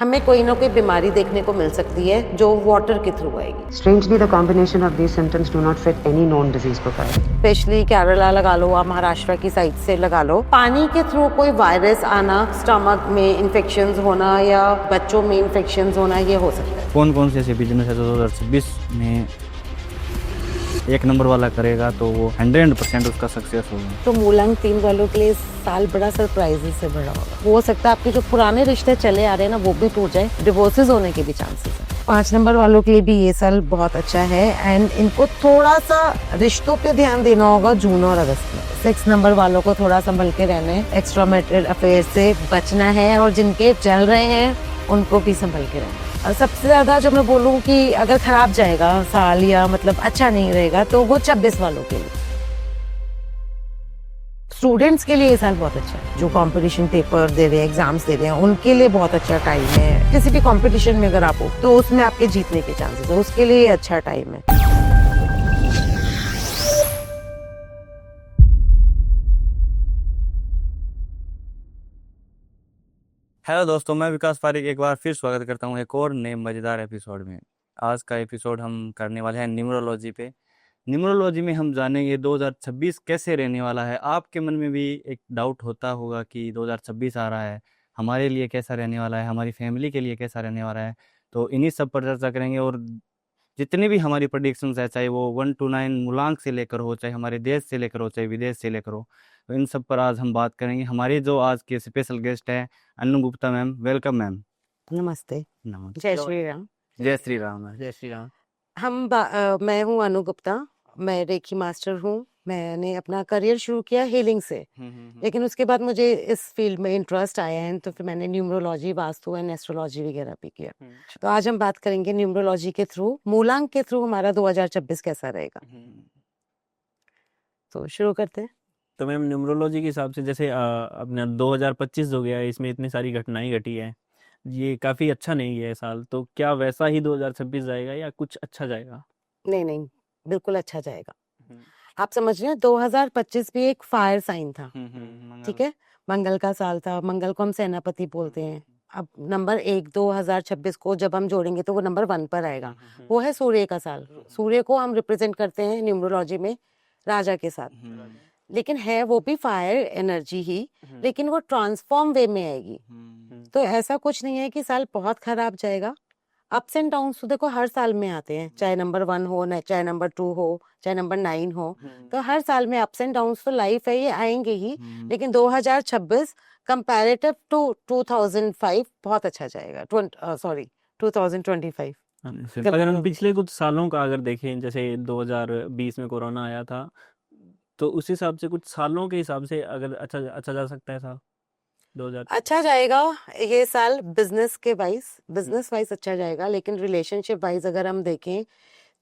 हमें कोई ना कोई बीमारी देखने को मिल सकती है जो वाटर के थ्रू आएगी। Strangely, the combination of these symptoms do not fit any known disease profile. Specially Kerala लगा लो, आप महाराष्ट्र की साइड से लगा लो, पानी के थ्रू कोई वायरस आना, स्टमक में इन्फेक्शंस होना या बच्चों में इन्फेक्शंस होना, ये हो सकता है। कौन कौन से ऐसे बिजनेस है जो 2026 में एक नंबर वाला करेगा तो वो 100% उसका सक्सेस होगा। तो मूलांक 3 वालों के लिए साल बड़ा सरप्राइजेस से भरा होगा। हो सकता है आपके जो पुराने रिश्ते चले आ रहे हैं ना वो भी टूट जाए, डिवोर्सेस होने के भी चांसेस है। 5 नंबर वालों के लिए भी ये साल बहुत अच्छा है एंड इनको थोड़ा सा रिश्तों पे ध्यान देना होगा जून और अगस्त में। 6 नंबर वालों को थोड़ा संभल के रहना है, एक्स्ट्रा मैरिटल अफेयर से बचना है और जिनके चल रहे हैं उनको भी संभल के रहना है। और सबसे ज्यादा जो मैं बोलूँ कि अगर खराब जाएगा साल या मतलब अच्छा नहीं रहेगा तो वो 26 वालों के लिए। स्टूडेंट्स के लिए ये साल बहुत अच्छा है, जो कंपटीशन पेपर दे रहे हैं, एग्जाम्स दे रहे हैं, उनके लिए बहुत अच्छा टाइम है। किसी भी कंपटीशन में अगर आप हो तो उसमें आपके जीतने के चांसेस है, उसके लिए अच्छा टाइम है। हेलो दोस्तों, मैं विकास पारिक एक बार फिर स्वागत करता हूं एक और नए मज़ेदार एपिसोड में। आज का एपिसोड हम करने वाले हैं न्यूमरोलॉजी पे। न्यूमरोलॉजी में हम जानेंगे 2026 कैसे रहने वाला है। आपके मन में भी एक डाउट होता होगा कि 2026 आ रहा है, हमारे लिए कैसा रहने वाला है, हमारी फैमिली के लिए कैसा रहने वाला है। तो इन्हीं सब पर चर्चा करेंगे और जितनी भी हमारी प्रेडिक्शंस है, चाहे वो 1 to 9 मूलांक से लेकर हो, चाहे हमारे देश से लेकर हो, चाहे विदेश से लेकर हो, तो इन सब पर आज हम बात करेंगे। हमारे जो आज के स्पेशल गेस्ट हैं अनु गुप्ता मैम, वेलकम मैम। नमस्ते। नमस्ते। जय श्री राम। जय श्री राम मैम। जय श्री राम। मैं हूँ अनु गुप्ता, मैं रेकी मास्टर हूँ। मैंने अपना करियर शुरू किया हीलिंग से, लेकिन उसके बाद मुझे इस फील्ड में इंटरेस्ट आया है तो फिर मैंने न्यूमरोलॉजी, वास्तु एंड एस्ट्रोलॉजी वगैरह भी किया। तो आज हम बात करेंगे न्यूमरोलॉजी के थ्रू, मूलांक के थ्रू हमारा 2026 कैसा रहेगा। तो शुरू करते हैं। तो मैम न्यूमरोलॉजी के हिसाब से जैसे अपना 2025 हो गया है, इसमें इतनी सारी घटनाएं घटी है, ये काफ़ी अच्छा नहीं है साल। तो क्या वैसा ही 2026 जाएगा या कुछ अच्छा जाएगा? नहीं नहीं, बिल्कुल अच्छा जाएगा। आप समझ रहे हैं 2025 भी एक फायर साइन था, ठीक है, मंगल का साल था। मंगल को हम सेनापति बोलते हैं। अब नंबर 1 2026 को जब हम जोड़ेंगे तो वो नंबर 1 पर आएगा। वो है सूर्य का साल। सूर्य को हम रिप्रेजेंट करते हैं न्यूमरोलॉजी में राजा के साथ, लेकिन है वो भी फायर एनर्जी ही, लेकिन वो ट्रांसफॉर्म वे में आएगी। तो ऐसा कुछ नहीं है कि साल बहुत खराब जाएगा। अप्स एंड डाउन्स तो देखो हर साल में आते हैं, चाहे नंबर 1 हो, चाहे नंबर 2 हो, चाहे नंबर 9 हो, तो हर साल में अप्स एंड डाउन्स तो लाइफ है, ये आएंगे ही। लेकिन 2026 कंपैरेटिव टू 2005 बहुत अच्छा जाएगा। 2025। अगर हम पिछले कुछ सालों का अगर देखें, जैसे 2020 में कोरोना आया था, तो उस हिसाब से कुछ सालों के हिसाब से अगर अच्छा जा सकता है साल 2000। अच्छा जाएगा ये साल बिजनेस वाइज अच्छा जाएगा। लेकिन रिलेशनशिप वाइज अगर हम देखें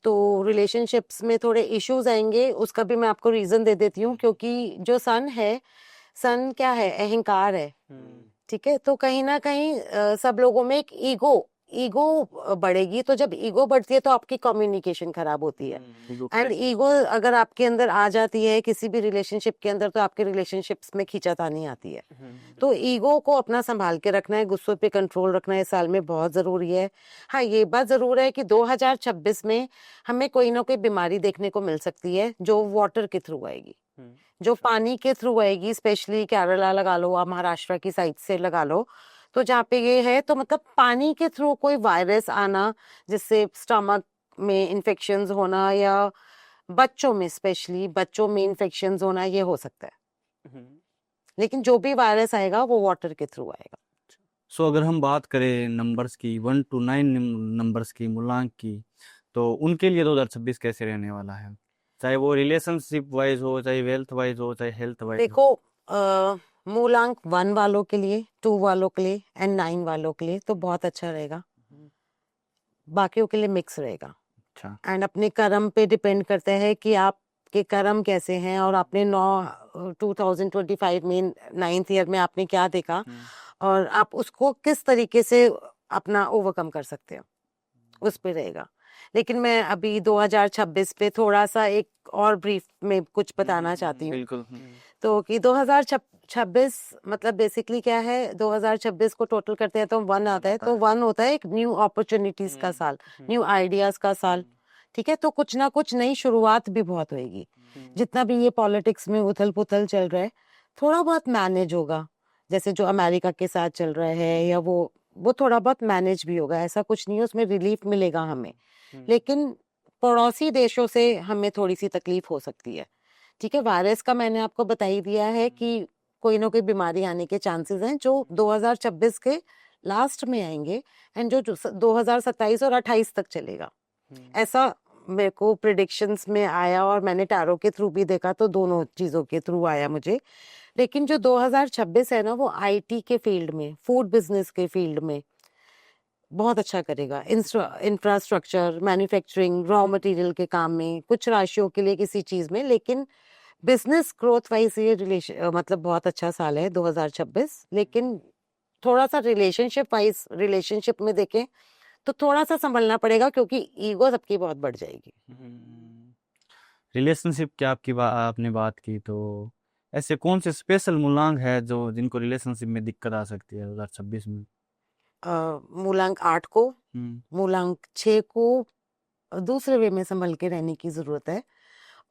तो रिलेशनशिप्स में थोड़े इश्यूज आएंगे। उसका भी मैं आपको रीजन दे देती हूँ, क्योंकि जो सन क्या है, अहंकार है, ठीक है। तो कहीं ना कहीं सब लोगों में एक ईगो बढ़ेगी। तो जब ईगो बढ़ती है तो आपकी कम्युनिकेशन खराब होती है। एंड ईगो अगर आपके अंदर आ जाती है किसी भी रिलेशनशिप के अंदर, तो आपके रिलेशनशिप्स में खींचातानी आती है। तो ईगो को अपना संभाल के रखना है, गुस्से पे कंट्रोल रखना है, इस साल में बहुत जरूरी है। हाँ, ये बात जरूर है कि 2026 में हमें कोई ना कोई बीमारी देखने को मिल सकती है जो वाटर के थ्रू आएगी, जो पानी के थ्रू आएगी। स्पेशली केरला लगा लो, आप महाराष्ट्र की साइड से लगा लो, तो जहाँ पे ये है तो मतलब पानी के थ्रू कोई वायरस आना, जिससे स्टमक में इन्फेक्शंस होना या बच्चों में, स्पेशली बच्चों में इन्फेक्शंस होना, ये हो सकता है। लेकिन जो भी वायरस आएगा वो वाटर के थ्रू आएगा। सो अगर हम बात करें नंबर्स की, 1 to 9 नंबर्स की, मूलांक की, तो उनके लिए 2026 कैसे रहने वाला है, चाहे वो रिलेशनशिप वाइज हो, चाहे वेल्थ वाइज हो, चाहे हेल्थ वाइज हो। देखो मूलांक 1 वालों के लिए, 2 वालों के लिए एंड 9 वालों के लिए तो बहुत अच्छा रहेगा। बाकियों के लिए मिक्स रहेगा। अच्छा। एंड अपने कर्म पे डिपेंड करता है कि आपके कर्म कैसे हैं और आपने 2025 में 9th ईयर में आपने क्या देखा और आप उसको किस तरीके से अपना ओवरकम कर सकते हो, उस पे रहेगा। लेकिन मैं अभी 2026 पे थोड़ा सा एक और ब्रीफ में कुछ बताना चाहती हूँ। बिल्कुल। तो कि 2026 26 मतलब बेसिकली क्या है, 2026 को टोटल करते हैं तो 1 आता है, तो 1 होता है एक न्यू अपॉर्चुनिटीज का साल, न्यू आइडियाज का साल। ठीक है, तो कुछ ना कुछ नई शुरुआत भी बहुत होएगी। जितना भी ये पॉलिटिक्स में उथल पुथल चल रहा है, थोड़ा बहुत मैनेज होगा, जैसे जो अमेरिका के साथ चल रहा है, या वो थोड़ा बहुत मैनेज भी होगा। ऐसा कुछ नहीं है, उसमें रिलीफ मिलेगा हमें, लेकिन पड़ोसी देशों से हमें थोड़ी सी तकलीफ हो सकती है। ठीक है, वायरस का मैंने आपको बता ही दिया है कि कोई ना कोई बीमारी आने के चांसेस हैं, जो 2026 के लास्ट में आएंगे, एंड जो 2027 और 28 तक चलेगा। ऐसा मेरे को प्रिडिक्शंस में आया, और मैंने टैरो के थ्रू भी देखा, तो दोनों चीजों के थ्रू आया मुझे। लेकिन जो 2026 है ना, वो आईटी के फील्ड में, फूड बिजनेस के फील्ड में बहुत अच्छा करेगा। इंफ्रास्ट्रक्चर, मैन्युफैक्चरिंग, रॉ मटेरियल के काम में, कुछ राशियों के लिए किसी चीज में। लेकिन बिजनेस ग्रोथ वाइज ये मतलब बहुत अच्छा साल है 2026। लेकिन थोड़ा सा रिलेशनशिप में देखें तो थोड़ा सा संभलना पड़ेगा, क्योंकि ईगो सबकी बहुत बढ़ जाएगी। रिलेशनशिप की आपने बात की, तो ऐसे कौन से स्पेशल मूलांक है जो जिनको रिलेशनशिप में दिक्कत आ सकती है 2026 में? मूलांक 8 को, हम्म, मूलांक 6 को दूसरे वे में संभल के रहने की जरूरत है,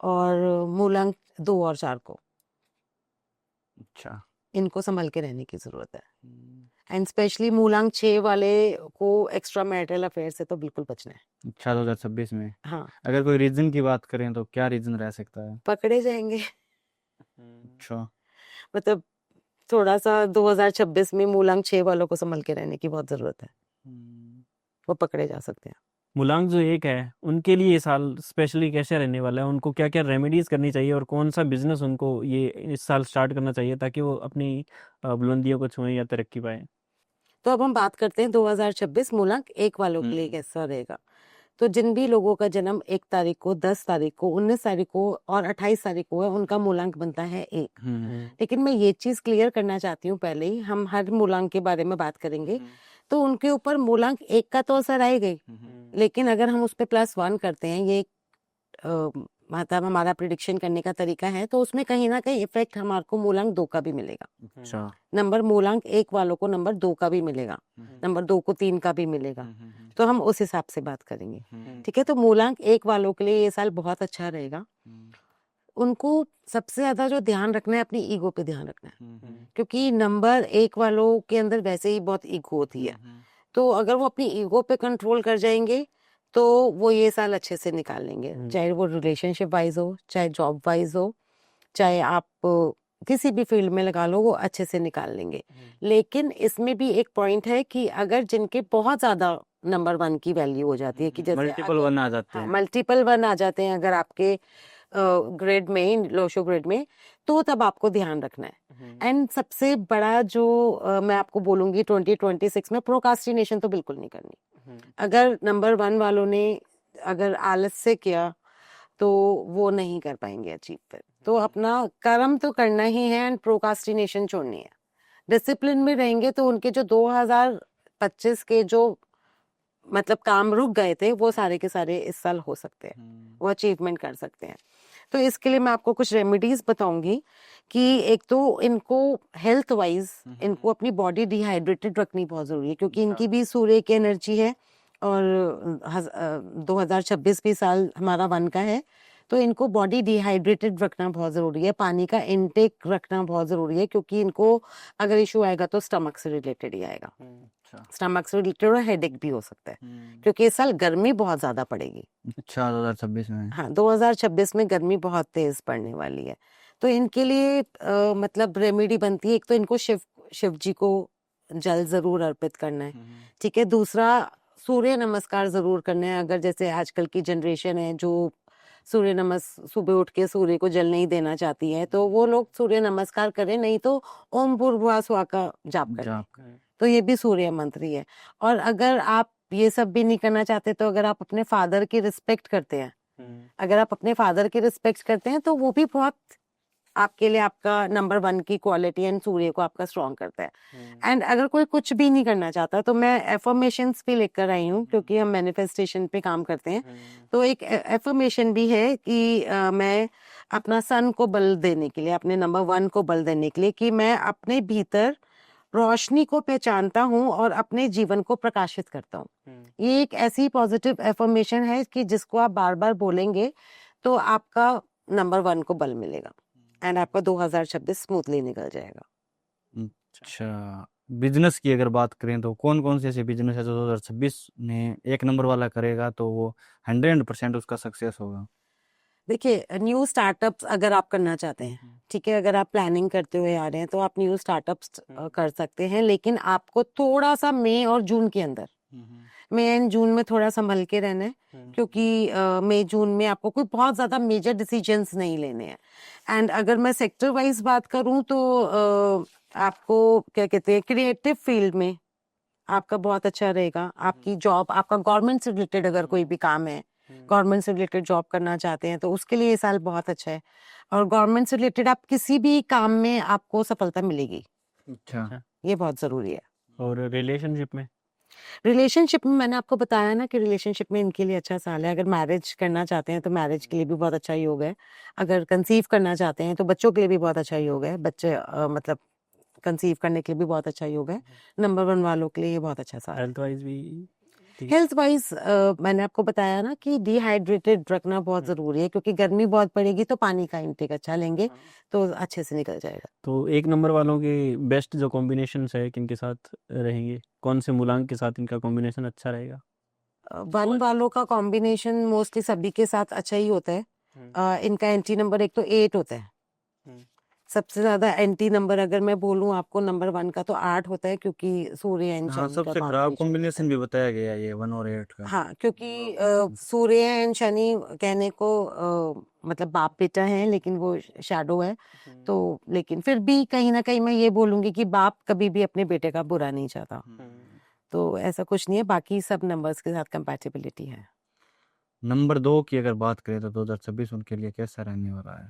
और मूलांक 2 और 4 को, अच्छा। इनको संभल के रहने की जरूरत है। एंड स्पेशली मूलांक 6 वाले को एक्स्ट्रा मैरिटल अफेयर से तो बिल्कुल बचना है। अच्छा, 2026 में हाँ, अगर कोई रीजन की बात करें तो क्या रीजन रह सकता है? पकड़े जाएंगे। अच्छा। मतलब थोड़ा सा 2026 में मूलांक 6 वालों को संभल के रहने की बहुत जरूरत है, वो पकड़े जा सकते हैं। मूलांक जो 1 है उनके लिए ये साल स्पेशली कैसे रहने वाला है? उनको क्या क्या रेमेडीज करनी चाहिए और कौन सा बिजनेस उनको ये इस साल स्टार्ट करना चाहिए ताकि वो अपनी बुलंदियों को छुएं या तरक्की पाए? तो अब हम बात करते हैं 2026 मूलांक 1 वालों के लिए कैसा रहेगा। तो जिन भी लोगों का जन्म 1 तारीख को, 10 तारीख को, 19 तारीख को और 28 तारीख को है, उनका मूलांक बनता है 1। लेकिन मैं ये चीज क्लियर करना चाहती हूँ, पहले ही हम हर मूलांक के बारे में बात करेंगे, तो उनके ऊपर मूलांक 1 का तो असर आएगा ही, लेकिन अगर हम उस पर +1 करते हैं, ये मतलब हमारा प्रिडिक्शन करने का तरीका है, तो उसमें कहीं ना कहीं इफेक्ट हमारे को मूलांक 2 का भी मिलेगा। अच्छा। नंबर मूलांक 1 वालों को नंबर 2 का भी मिलेगा, नंबर 2 को 3 का भी मिलेगा, तो हम उस हिसाब से बात करेंगे। ठीक है, तो मूलांक 1 वालों के लिए ये साल बहुत अच्छा रहेगा। उनको सबसे ज्यादा जो ध्यान रखना है, अपनी ईगो पे ध्यान रखना है, क्योंकि नंबर 1 वालों के अंदर वैसे ही बहुत ईगो होती है। तो अगर वो अपनी ईगो पे कंट्रोल कर जाएंगे, तो वो ये साल अच्छे से निकाल लेंगे, चाहे वो रिलेशनशिप वाइज हो, चाहे जॉब वाइज हो, चाहे आप किसी भी फील्ड में लगा लो, वो अच्छे से निकाल लेंगे। लेकिन इसमें भी एक पॉइंट है कि अगर जिनके बहुत ज्यादा नंबर 1 की वैल्यू हो जाती है, कि जैसे मल्टीपल 1 आ जाते हैं। मल्टीपल 1 आ जाते हैं अगर आपके ग्रेड में, लोशो ग्रेड में, तो तब आपको ध्यान रखना है। एंड सबसे बड़ा जो मैं आपको बोलूंगी 2026 में, प्रोकास्टिनेशन तो बिल्कुल नहीं करनी। अगर नंबर 1 वालों ने अगर आलस से किया, तो वो नहीं कर पाएंगे अचीव फिर। तो अपना कर्म तो करना ही है, एंड प्रोकास्टिनेशन छोड़नी है। डिसिप्लिन में रहेंगे तो उनके जो 2025 के जो मतलब काम रुक गए थे, वो सारे के सारे इस साल हो सकते हैं, वो अचीवमेंट कर सकते हैं। तो इसके लिए मैं आपको कुछ रेमेडीज बताऊंगी कि एक तो इनको हेल्थ वाइज इनको अपनी बॉडी डिहाइड्रेटेड रखनी बहुत जरूरी है, क्योंकि इनकी भी सूर्य की एनर्जी है, और 2026 भी साल हमारा 1 का है, तो इनको बॉडी डिहाइड्रेटेड रखना बहुत जरूरी है। पानी का इनटेक रखना बहुत जरूरी है, क्योंकि इनको अगर इशू आएगा तो स्टमक से रिलेटेड ही आएगा। स्टमक से रिलेटेड और हेडेक भी हो सकता है, क्योंकि इस साल गर्मी बहुत ज्यादा पड़ेगी। अच्छा, 2026 में? हाँ, 2026 में गर्मी बहुत तेज पड़ने वाली है। तो इनके लिए मतलब रेमेडी बनती है, एक तो इनको शिव जी को जल जरूर अर्पित करना है। ठीक है, दूसरा सूर्य नमस्कार जरूर करना है। अगर जैसे आजकल की जनरेशन है जो सुबह उठ के सूर्य को जल नहीं देना चाहती है, तो वो लोग सूर्य नमस्कार करें, नहीं तो ओम भूर्भुवः स्वः का जाप करें। तो ये भी सूर्य मंत्र ही है। और अगर आप ये सब भी नहीं करना चाहते, तो अगर आप अपने फादर की रिस्पेक्ट करते हैं, अगर आप अपने फादर की रिस्पेक्ट करते हैं, तो वो भी बहुत आपके लिए आपका नंबर 1 की क्वालिटी एंड सूर्य को आपका स्ट्रॉन्ग करता है। एंड अगर कोई कुछ भी नहीं करना चाहता तो मैं एफर्मेशंस भी लेकर आई हूँ, क्योंकि हम मैनिफेस्टेशन पे काम करते हैं। तो एक एफर्मेशन भी है कि मैं अपना सन को बल देने के लिए, अपने नंबर 1 को बल देने के लिए, कि मैं अपने भीतर रोशनी को पहचानता हूँ और अपने जीवन को प्रकाशित करता हूँ। ये एक ऐसी पॉजिटिव एफर्मेशन है कि जिसको आप बार बार बोलेंगे तो आपका नंबर 1 को बल मिलेगा एंड आपका 2026 स्मूथली निकल जाएगा। अच्छा, बिजनेस की अगर बात करें तो कौन कौन से ऐसे बिजनेस है जो 2026 में एक नंबर वाला करेगा तो वो 100% उसका सक्सेस होगा? देखिए, न्यू स्टार्टअप्स अगर आप करना चाहते हैं, ठीक है, अगर आप प्लानिंग करते हुए आ रहे हैं तो आप न्यू स्टार्टअप्स कर सकते हैं, लेकिन आपको थोड़ा सा मई और जून के अंदर, मई एंड जून में थोड़ा संभल के रहना है, क्योंकि मई जून में आपको कोई बहुत ज्यादा मेजर डिसीजंस नहीं लेने हैं। एंड अगर मैं सेक्टर वाइज बात करूं तो आपको क्या कहते हैं, क्रिएटिव फील्ड में आपका बहुत अच्छा रहेगा। आपकी जॉब, आपका गवर्नमेंट से रिलेटेड अगर कोई भी काम है, गवर्नमेंट से रिलेटेड जॉब करना चाहते हैं तो उसके लिए ये साल बहुत अच्छा है। और गवर्नमेंट से रिलेटेड आप किसी भी काम में आपको सफलता मिलेगी, अच्छा, ये बहुत जरूरी है। और रिलेशनशिप में? रिलेशनशिप में मैंने आपको बताया ना कि रिलेशनशिप में इनके लिए अच्छा साल है। अगर मैरिज करना चाहते हैं तो मैरिज के लिए भी बहुत अच्छा योग है। अगर कंसीव करना चाहते हैं तो बच्चों के लिए भी बहुत अच्छा योग है। बच्चे मतलब कंसीव करने के लिए भी बहुत अच्छा योग है। नंबर 1 वालों के लिए ये बहुत अच्छा साल है। हेल्थ वाइज भी ठीक? हेल्थ वाइज मैंने आपको बताया ना कि डिहाइड्रेटेड रखना बहुत जरूरी है, क्योंकि गर्मी बहुत पड़ेगी तो पानी का इंटेक अच्छा लेंगे तो अच्छे से निकल जाएगा। तो एक नंबर वालों के बेस्ट जो कॉम्बिनेशंस है किन के साथ रहेंगे, कौन से मूलांक के साथ इनका कॉम्बिनेशन अच्छा रहेगा? 1 वालों का कॉम्बिनेशन मोस्टली सभी के साथ अच्छा ही होता है। इनका एंटी नंबर एक तो 8 होता है। सबसे ज्यादा एंटी नंबर अगर मैं बोलूं आपको, नंबर 1 का तो 8 होता है, क्योंकि सूर्य एंड हाँ, शनि का सबसे खराब combination होता है। कॉम्बिनेशन भी बताया गया है ये 1 और 8 का। हाँ, क्योंकि सूर्य एंड शनि कहने को मतलब बाप बेटा है, लेकिन वो शैडो है। तो लेकिन फिर भी कहीं ना कहीं मैं ये बोलूंगी कि बाप कभी भी अपने बेटे का बुरा नहीं चाहता। तो ऐसा कुछ नहीं है, बाकी सब नंबर्स के साथ कंपैटिबिलिटी है। नंबर 2 की अगर बात करें तो 2026 उनके लिए कैसा रहने वाला है?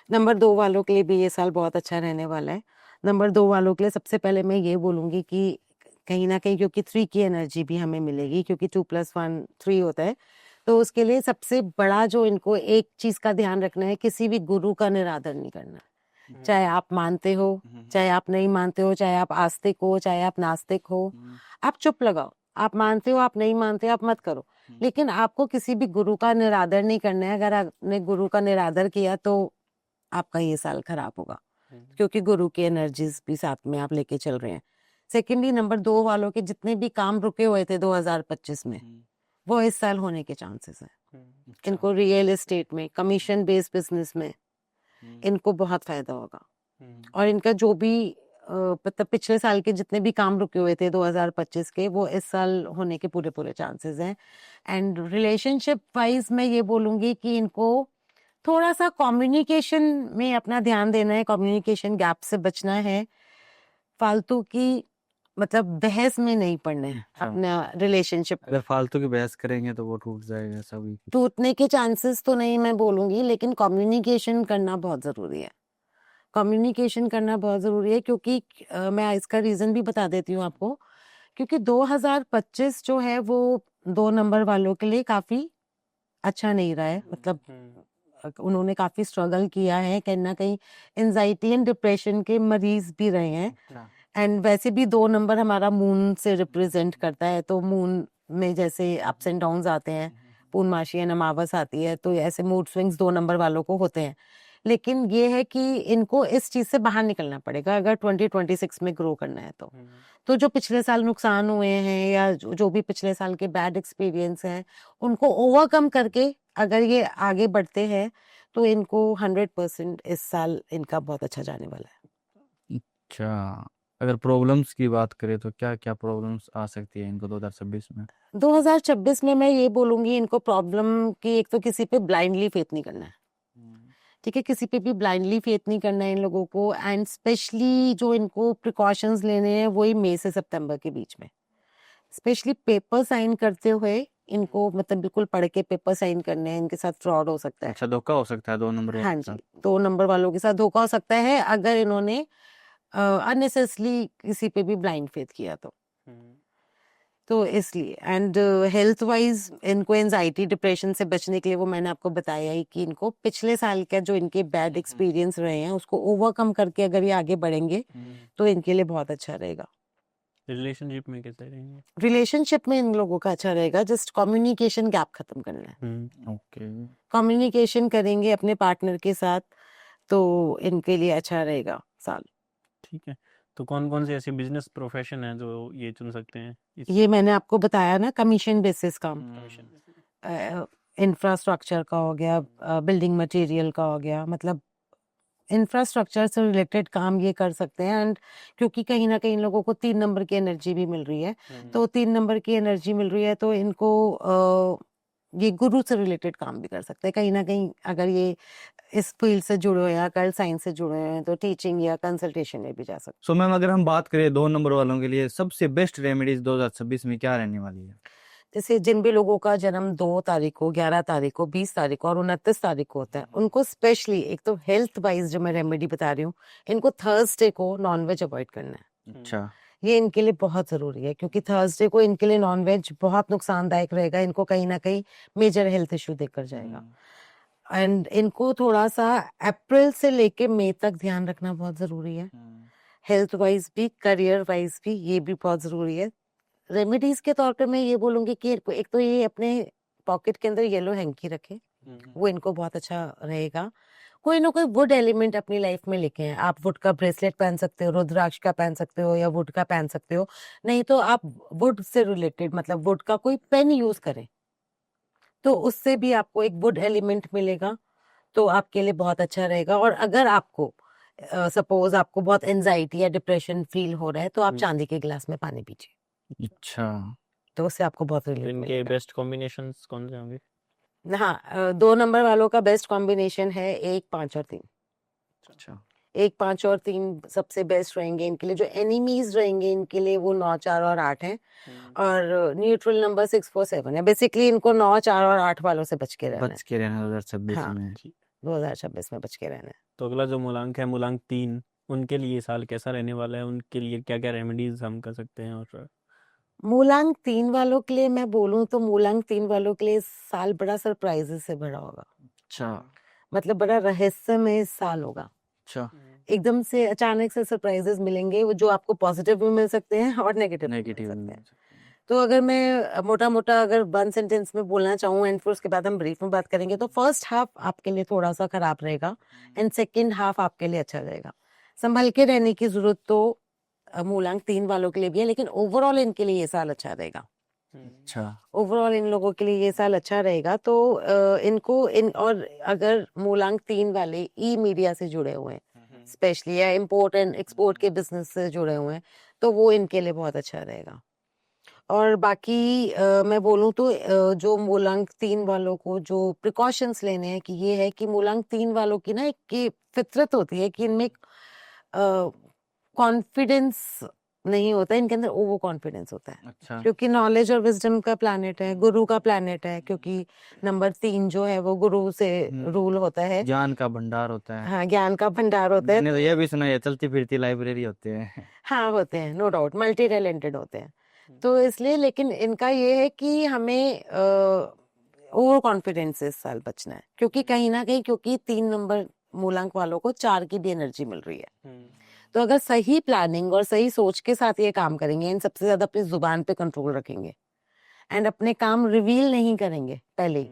नंबर 2 वालों के लिए भी ये साल बहुत अच्छा रहने वाला है। नंबर 2 वालों के लिए सबसे पहले मैं ये बोलूंगी कि कहीं ना कहीं, क्योंकि 3 की एनर्जी भी हमें मिलेगी, क्योंकि 2+1 3 होता है। तो उसके लिए सबसे बड़ा जो इनको एक चीज का ध्यान रखना है, किसी भी गुरु का निरादर नहीं करना। चाहे आप मानते हो, चाहे आप नहीं मानते हो, चाहे आप आस्तिक हो, चाहे आप नास्तिक हो, आप चुप लगाओ। आप मानते हो, आप नहीं मानते हो, आप मत करो, लेकिन आपको किसी भी गुरु का निरादर नहीं करना है। अगर आपने गुरु का निरादर किया तो आपका ये साल खराब होगा, क्योंकि गुरु की एनर्जीज भी साथ में आप लेके चल रहे हैं। सेकेंडली, नंबर 2 वालों के जितने भी काम रुके हुए थे 2025 में, वो इस साल होने के चांसेस हैं। इनको रियल एस्टेट में, कमीशन बेस्ड बिजनेस में इनको बहुत फायदा होगा। और इनका जो भी मतलब पिछले साल के जितने भी काम रुके हुए थे 2025 के, वो इस साल होने के पूरे पूरे चांसेस हैं। एंड रिलेशनशिप वाइज मैं ये बोलूंगी कि इनको थोड़ा सा कम्युनिकेशन में अपना ध्यान देना है, कम्युनिकेशन गैप से बचना है, फालतू की मतलब बहस में नहीं पड़ना है। अपना रिलेशनशिप अगर फालतू की बहस करेंगे तो वो टूट जाएगा सभी। टूटने के चांसेस तो नहीं मैं बोलूंगी, लेकिन कम्युनिकेशन करना बहुत जरूरी है। कम्युनिकेशन करना बहुत जरूरी है, क्योंकि मैं इसका रीजन भी बता देती हूँ आपको। क्योंकि 2025 जो है वो 2 नंबर वालों के लिए काफी अच्छा नहीं रहा है। मतलब उन्होंने काफी स्ट्रगल किया है, कहीं ना कहीं एंजाइटी एंड डिप्रेशन के मरीज भी रहे हैं। एंड वैसे भी 2 नंबर हमारा मून से रिप्रेजेंट करता है, तो मून में जैसे अप्स एंड डाउन्स आते हैं, पूर्णमासी एंड अमावस आती है, तो ऐसे मूड स्विंग्स 2 नंबर वालों को होते हैं। लेकिन ये है कि इनको इस चीज से बाहर निकलना पड़ेगा अगर 2026 में ग्रो करना है तो जो पिछले साल नुकसान हुए हैं या जो भी पिछले साल के बैड एक्सपीरियंस हैं, उनको ओवरकम करके अगर ये आगे बढ़ते हैं तो इनको 100% इस साल इनका बहुत अच्छा जाने वाला है। अच्छा, अगर प्रॉब्लम्स की बात करें तो क्या क्या प्रॉब्लम्स आ सकती है इनको 2026 में? 2026 में मैं ये बोलूंगी इनको प्रॉब्लम की, एक तो किसी पे ब्लाइंडली फेथ नहीं करना है। ठीक है, किसी पे भी ब्लाइंडली फेथ नहीं करना है इन लोगों को। एंड स्पेशली जो इनको प्रिकॉशंस लेने हैं वही मई से सितंबर के बीच में। स्पेशली पेपर साइन करते हुए इनको मतलब बिल्कुल पढ़ के पेपर साइन करने हैं, इनके साथ फ्रॉड हो सकता है। अच्छा, धोखा हो सकता है 2 नंबर हाँ वालों के जी, साथ। 2 नंबर वालों के साथ धोखा हो सकता है अगर इन्होंने अननेसेसरली किसी पे भी ब्लाइंड फेथ किया तो इसलिए। एंड हेल्थ वाइज इनको एंजाइटी डिप्रेशन से बचने के लिए वो मैंने आपको बताया ही कि इनको पिछले साल का जो इनके बैड एक्सपीरियंस रहे हैं उसको ओवरकम करके अगर ये आगे बढ़ेंगे तो इनके लिए बहुत अच्छा रहेगा। रिलेशनशिप में कैसे रहेंगे? रिलेशनशिप में इन लोगों का अच्छा रहेगा, जस्ट कम्युनिकेशन गैप खत्म करना है। ओके। कम्युनिकेशन करेंगे अपने पार्टनर के साथ तो इनके लिए अच्छा रहेगा साल। ठीक है, तो कौन कौन से ऐसे बिजनेस प्रोफेशन हैं जो ये चुन सकते हैं इस ये मैंने आपको बताया ना, कमीशन बेसिस काम, कमीशन? इंफ्रास्ट्रक्चर का हो गया, बिल्डिंग मटेरियल का हो गया, मतलब इंफ्रास्ट्रक्चर से रिलेटेड काम ये कर सकते हैं। एंड क्योंकि कहीं ना कहीं इन लोगों को 3 नंबर की एनर्जी भी मिल रही है, तो 3 नंबर की एनर्जी मिल रही है तो इनको ये गुरु से रिलेटेड काम भी कर सकते हैं कहीं ना कहीं। अगर ये इस फील्ड से जुड़े हुए हैं, अगर साइंस से जुड़े हुए हैं तो टीचिंग या कंसल्टेशन में भी जा सकते हैं। सो मैम, अगर हम बात करें 2 नंबर वालों के लिए सबसे बेस्ट रेमेडीज 2026 में क्या रहने वाली है? जैसे जिन भी लोगों का जन्म 2 तारीख को, 11 तारीख को, 20 तारीख को और 29 तारीख को होता है, उनको स्पेशली एक तो हेल्थ वाइज जो मैं रेमेडी बता रही हूँ, इनको थर्सडे को नॉनवेज अवॉइड करना है। अच्छा। ये इनके लिए बहुत जरूरी है क्योंकि थर्सडे को इनके लिए नॉनवेज बहुत नुकसानदायक रहेगा, इनको कहीं ना कहीं मेजर हेल्थ इश्यू देकर जाएगा। एंड इनको थोड़ा सा अप्रैल से लेके मई तक ध्यान रखना बहुत जरूरी है, हेल्थ वाइज भी, करियर वाइज भी, ये भी बहुत जरूरी है। रेमेडीज के तौर पे मैं ये बोलूंगी कि एक तो ये अपने पॉकेट के अंदर येलो हैंकी रखे, वो इनको बहुत अच्छा रहेगा। कोई ना कोई वुड एलिमेंट अपनी लाइफ में लेके हैं, आप वुड का ब्रेसलेट पहन सकते हो, रुद्राक्ष का पहन सकते हो या वुड का पहन सकते हो, नहीं तो आप वुड से रिलेटेड मतलब वुड का कोई पेन यूज करें तो उससे भी आपको एक वुड एलिमेंट मिलेगा, तो आपके लिए बहुत अच्छा रहेगा। और अगर आपको सपोज आपको बहुत एंजाइटी या डिप्रेशन फील हो रहा है तो आप चांदी के गिलास में पानी पीजिए, अच्छा। तो उससे आपको बहुत तो रिलीफ इनके मिलेगा। बेस्ट कॉम्बिनेशंस कौन से होंगे? हाँ, 2 नंबर वालों का बेस्ट कॉम्बिनेशन है 1, 5 और 3। अच्छा। 1, 5 और 3 सबसे बेस्ट रहेंगे इनके लिए। जो एनिमीज रहेंगे इनके लिए वो 9, 4 और 8 हैं। और न्यूट्रल नंबर 6, 4, 7 है। बेसिकली इनको 9, 4 और 8 वालों से बच के रहना है। बच के रहना 2026 हाँ, में। 2026 में बच के रहना है। तो अगला जो मूलांक है, मूलांक 3, उनके लिए साल कैसा रहने वाला है? उनके लिए क्या क्या रेमेडीज हम कर सकते हैं? और मूलांक 3 वालों के लिए मैं बोलूं तो मूलांक 3 वालों के लिए साल बड़ा सरप्राइजेस से भरा होगा, अच्छा। मतलब बड़ा रहस्यमय साल होगा। अच्छा। एकदम से अचानक से सरप्राइजेस मिलेंगे, वो जो आपको पॉजिटिव भी मिल सकते हैं और नेगेटिव भी मिल नेगेटिव सकते हैं। तो अगर मैं मोटा मोटा अगर 1 सेंटेंस में बोलना चाहूँ एंड फिर उसके बाद हम ब्रीफ में बात करेंगे, तो फर्स्ट हाफ आपके लिए थोड़ा सा खराब रहेगा एंड सेकेंड हाफ आपके लिए अच्छा रहेगा। संभल के रहने की जरूरत तो मूलांक 3 वालों के लिए भी है, लेकिन ओवरऑल इनके लिए ये साल अच्छा रहेगा। अच्छा। ओवरऑल इन लोगों के लिए ये साल अच्छा रहेगा। तो इनको इन और अगर मूलांक 3 वाले ई मीडिया से जुड़े हुए हैं स्पेशली, या इम्पोर्ट एंड एक्सपोर्ट के बिजनेस से जुड़े हुए हैं, तो वो इनके लिए बहुत अच्छा रहेगा। और बाकी मैं बोलूं तो जो मूलांक 3 वालों को जो प्रिकॉशंस लेने हैं कि ये है कि मूलांक 3 वालों की ना एक की फितरत होती है कि इनमें कॉन्फिडेंस नहीं होता, इनके अंदर ओवर कॉन्फिडेंस होता है। अच्छा। क्योंकि नॉलेज और विजडम का प्लैनेट है, गुरु का प्लैनेट है, क्योंकि नंबर 3 जो है वो गुरु से रूल होता है। ज्ञान का भंडार होता है। हाँ, ज्ञान का भंडार होता है। मैंने तो ये भी सुना है चलती फिरती लाइब्रेरी होते हैं। हाँ, होते हैं, नो डाउट, मल्टी टैलेंटेड होते हैं। तो इसलिए लेकिन इनका ये है कि हमें ओवर कॉन्फिडेंस से इस साल बचना है, क्योंकि कहीं ना कहीं क्योंकि 3 नंबर मूलांक वालों को 4 की भी एनर्जी मिल रही है। तो अगर सही प्लानिंग और सही सोच के साथ ये काम करेंगे, इन सबसे ज्यादा अपनी जुबान पे कंट्रोल रखेंगे एंड अपने काम रिवील नहीं करेंगे पहले ही,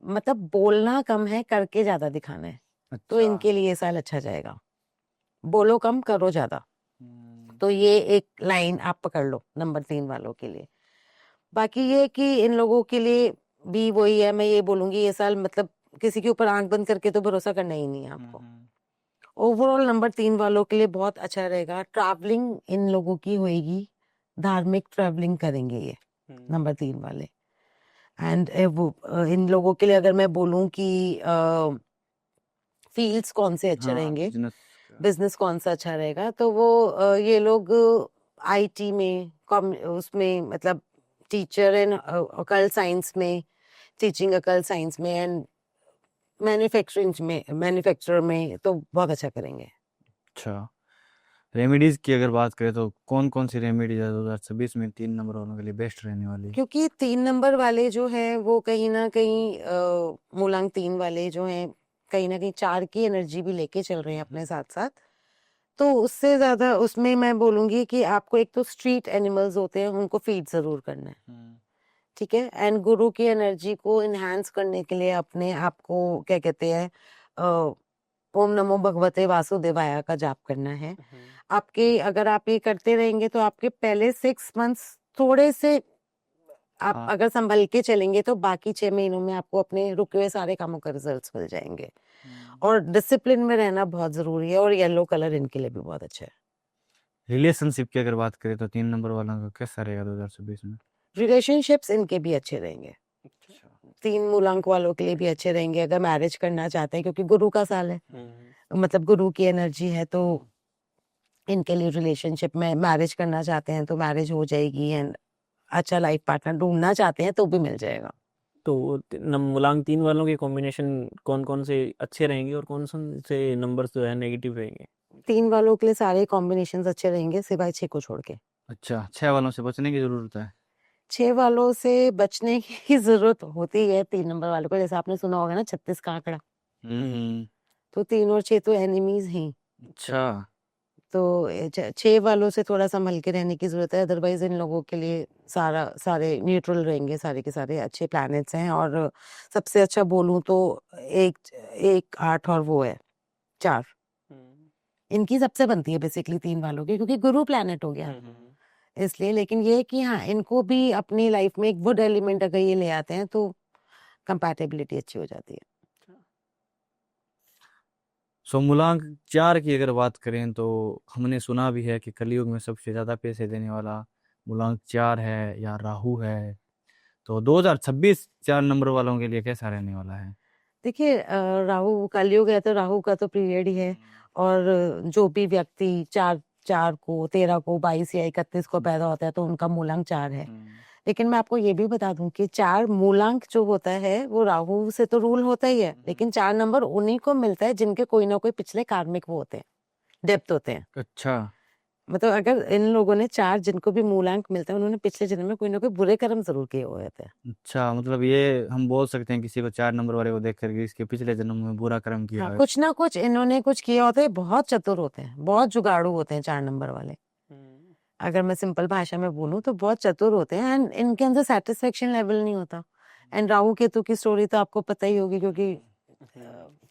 मतलब बोलना कम है, करके ज्यादा दिखाना है, तो इनके लिए ये साल अच्छा जाएगा। बोलो कम, करो ज्यादा, तो ये एक लाइन आप पकड़ लो नंबर 3 वालों के लिए। बाकी ये कि इन लोगों के लिए भी वही है, मैं ये बोलूंगी ये साल मतलब किसी के ऊपर आंख बंद करके तो भरोसा करना ही नहीं है आपको। ओवरऑल नंबर 3 वालों के लिए बहुत अच्छा रहेगा। ट्रैवलिंग इन लोगों की होएगी, धार्मिक ट्रैवलिंग करेंगे ये नंबर 3 वाले। एंड वो इन लोगों के लिए अगर मैं बोलूं कि फील्ड्स कौन से अच्छे रहेंगे, बिजनेस कौन सा अच्छा रहेगा, तो वो ये लोग आईटी में उसमें मतलब टीचर इन अकल्ट साइंस में, टीचिंग अकल्ट साइंस में एंड मैन्युफैक्चर में तो बहुत अच्छा करेंगे। अच्छा, रेमेडीज की अगर बात करें तो कौन कौन सी रेमेडीज 2026 में 3 नंबर वालों के लिए बेस्ट रहने वाली है? क्योंकि 3 नंबर वाले जो हैं वो कहीं ना कहीं मूलांक 3 वाले जो हैं कहीं ना कहीं 4 की एनर्जी भी लेके चल रहे हैं अपने साथ साथ। तो उससे ज्यादा उसमें मैं बोलूंगी कि आपको एक तो स्ट्रीट एनिमल्स होते हैं उनको फीड जरूर करना है, ठीक है। एंड गुरु की एनर्जी को इनहेंस करने के लिए अपने आप को क्या कहते हैं ओम नमो भगवते वासुदेवाय का जाप करना है। आपके अगर आप ये करते रहेंगे तो आपके पहले 6 मंथ्स थोड़े से आप हाँ। अगर संभल के चलेंगे तो बाकी 6 महीनों में आपको अपने रुके हुए सारे कामों का रिजल्ट्स मिल जाएंगे। और डिसिप्लिन में रहना बहुत जरूरी है और येलो कलर इनके लिए भी बहुत अच्छा है। रिलेशनशिप की अगर बात करें तो 3 नंबर वालों का कैसा रहेगा 2026 में? रिलेशनशिप्स इनके भी अच्छे रहेंगे, 3 मूलांक वालों के लिए भी अच्छे रहेंगे अगर मैरिज करना चाहते हैं, क्योंकि गुरु का साल है, मतलब गुरु की एनर्जी है। तो इनके लिए रिलेशनशिप में मैरिज करना चाहते हैं तो मैरिज हो जाएगी एंड अच्छा लाइफ पार्टनर ढूंढना चाहते हैं तो भी मिल जाएगा। तो मूलांक 3 वालों के कॉम्बिनेशन कौन कौन से अच्छे रहेंगे और कौन कौन से नंबर्स जो है नेगेटिव रहेंगे? 3 वालों के लिए सारे कॉम्बिनेशन अच्छे रहेंगे सिवाय 6 को छोड़ के। अच्छा, 6 वालों से बचने की जरूरत है। 6 वालों से बचने की जरूरत होती है 3 नंबर वालों को, जैसे आपने सुना होगा ना 36 का आंकड़ा, तो 3 और 6 तो एनिमीज हैं। अच्छा, तो 6 वालों से थोड़ा संभल के रहने की जरूरत है, अदरवाइज इन लोगों के लिए सारे न्यूट्रल रहेंगे, सारे के सारे अच्छे प्लैनेट्स हैं। और सबसे अच्छा बोलूं तो 1 8 और वो है 4, इनकी सबसे बनती है बेसिकली 3 वालों की, क्योंकि गुरु प्लैनेट हो गया इसलिए। लेकिन ये है कि हाँ इनको भी अपनी लाइफ में एक वुड एलिमेंट अगर ये ले आते हैं तो कंपैटिबिलिटी अच्छी हो जाती है। सो मूलांक 4 की अगर बात करें तो हमने सुना भी है कि कलयुग में सबसे ज्यादा पैसे देने वाला मूलांक 4 है या राहु है। तो 2026 4 नंबर वालों के लिए कैसा रहने वाला है? देखिए राहु कलयुग है तो राहु का तो पीरियड ही है। और जो भी व्यक्ति 4 को 13 को 22 या 31 को पैदा होता है तो उनका मूलांक 4 है। लेकिन मैं आपको ये भी बता दूं कि 4 मूलांक जो होता है वो राहु से तो रूल होता ही है, लेकिन 4 नंबर उन्हीं को मिलता है जिनके कोई ना कोई पिछले कार्मिक वो होते हैं, डेप्थ होते हैं। अच्छा, मतलब अगर इन लोगों ने 4 जिनको भी मूलांक मिलता है उन्होंने पिछले जन्म में कोई ना कोई बुरे कर्म जरूर किए हुए होते हैं। अच्छा, मतलब ये हम बोल सकते हैं किसी को 4 नंबर वाले को देख करके इसके पिछले जन्म में बुरा कर्म किया हाँ है। कुछ ना कुछ इन्होंने कुछ किया होता है, बहुत चतुर होते हैं, बहुत जुगाड़ू होते हैं 4 नंबर वाले। अगर मैं सिंपल भाषा में बोलूं तो बहुत चतुर होते हैं एंड इनके अंदर सेटिस्फेक्शन लेवल नहीं होता। एंड राहु केतु की स्टोरी तो आपको पता ही होगी, क्योंकि